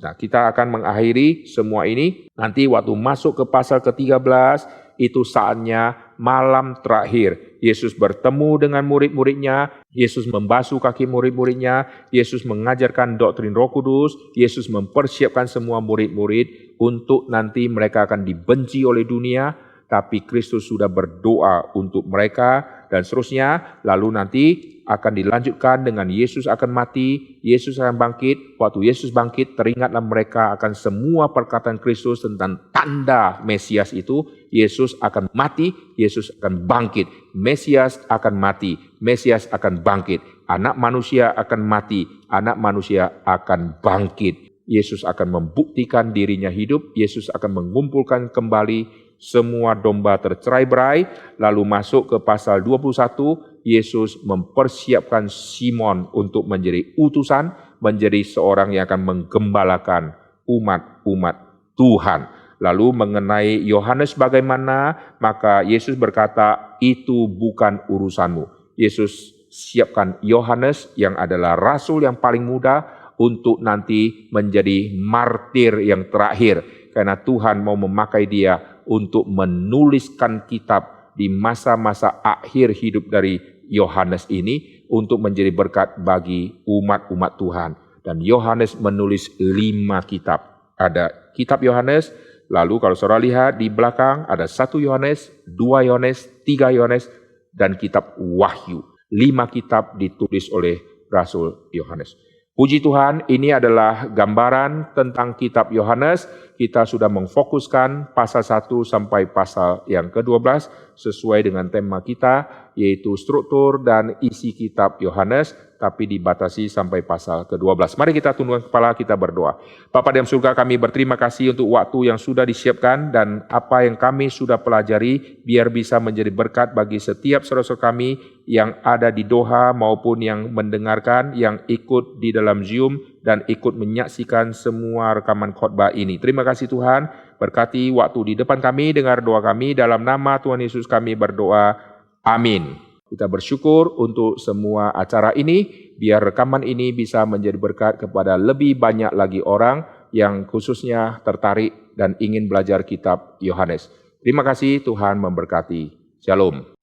Nah, kita akan mengakhiri semua ini. Nanti waktu masuk ke pasal ke-13, itu saatnya malam terakhir. Yesus bertemu dengan murid-muridnya, Yesus membasuh kaki murid-muridnya, Yesus mengajarkan doktrin Roh Kudus, Yesus mempersiapkan semua murid-murid untuk nanti mereka akan dibenci oleh dunia, tapi Kristus sudah berdoa untuk mereka dan seterusnya. Lalu nanti akan dilanjutkan dengan Yesus akan mati, Yesus akan bangkit. Waktu Yesus bangkit, teringatlah mereka akan semua perkataan Kristus tentang tanda Mesias itu. Yesus akan mati, Yesus akan bangkit. Mesias akan mati, Mesias akan bangkit. Anak manusia akan mati, anak manusia akan bangkit. Yesus akan membuktikan dirinya hidup, Yesus akan mengumpulkan kembali semua domba tercerai-berai. Lalu masuk ke pasal 21, Yesus mempersiapkan Simon untuk menjadi utusan, menjadi seorang yang akan menggembalakan umat-umat Tuhan. Lalu mengenai Yohanes bagaimana, maka Yesus berkata, itu bukan urusanmu. Yesus siapkan Yohanes yang adalah rasul yang paling muda untuk nanti menjadi martir yang terakhir. Karena Tuhan mau memakai dia untuk menuliskan kitab di masa-masa akhir hidup dari Yohanes ini untuk menjadi berkat bagi umat-umat Tuhan. Dan Yohanes menulis 5 kitab. Ada kitab Yohanes, lalu kalau saudara lihat di belakang ada 1 Yohanes, 2 Yohanes, 3 Yohanes, dan kitab Wahyu. 5 kitab ditulis oleh Rasul Yohanes. Puji Tuhan, ini adalah gambaran tentang kitab Yohanes. Kita sudah memfokuskan pasal 1 sampai pasal yang ke-12 sesuai dengan tema kita, yaitu struktur dan isi kitab Yohanes, tapi dibatasi sampai pasal ke-12. Mari kita tundukkan kepala, kita berdoa. Bapa dalam surga, kami berterima kasih untuk waktu yang sudah disiapkan dan apa yang kami sudah pelajari, biar bisa menjadi berkat bagi setiap saudara-saudara kami yang ada di Doha maupun yang mendengarkan, yang ikut di dalam Zoom dan ikut menyaksikan semua rekaman khotbah ini. Terima kasih Tuhan, berkati waktu di depan kami, dengar doa kami, dalam nama Tuhan Yesus kami berdoa, amin. Kita bersyukur untuk semua acara ini, biar rekaman ini bisa menjadi berkat kepada lebih banyak lagi orang yang khususnya tertarik dan ingin belajar kitab Yohanes. Terima kasih, Tuhan memberkati. Shalom.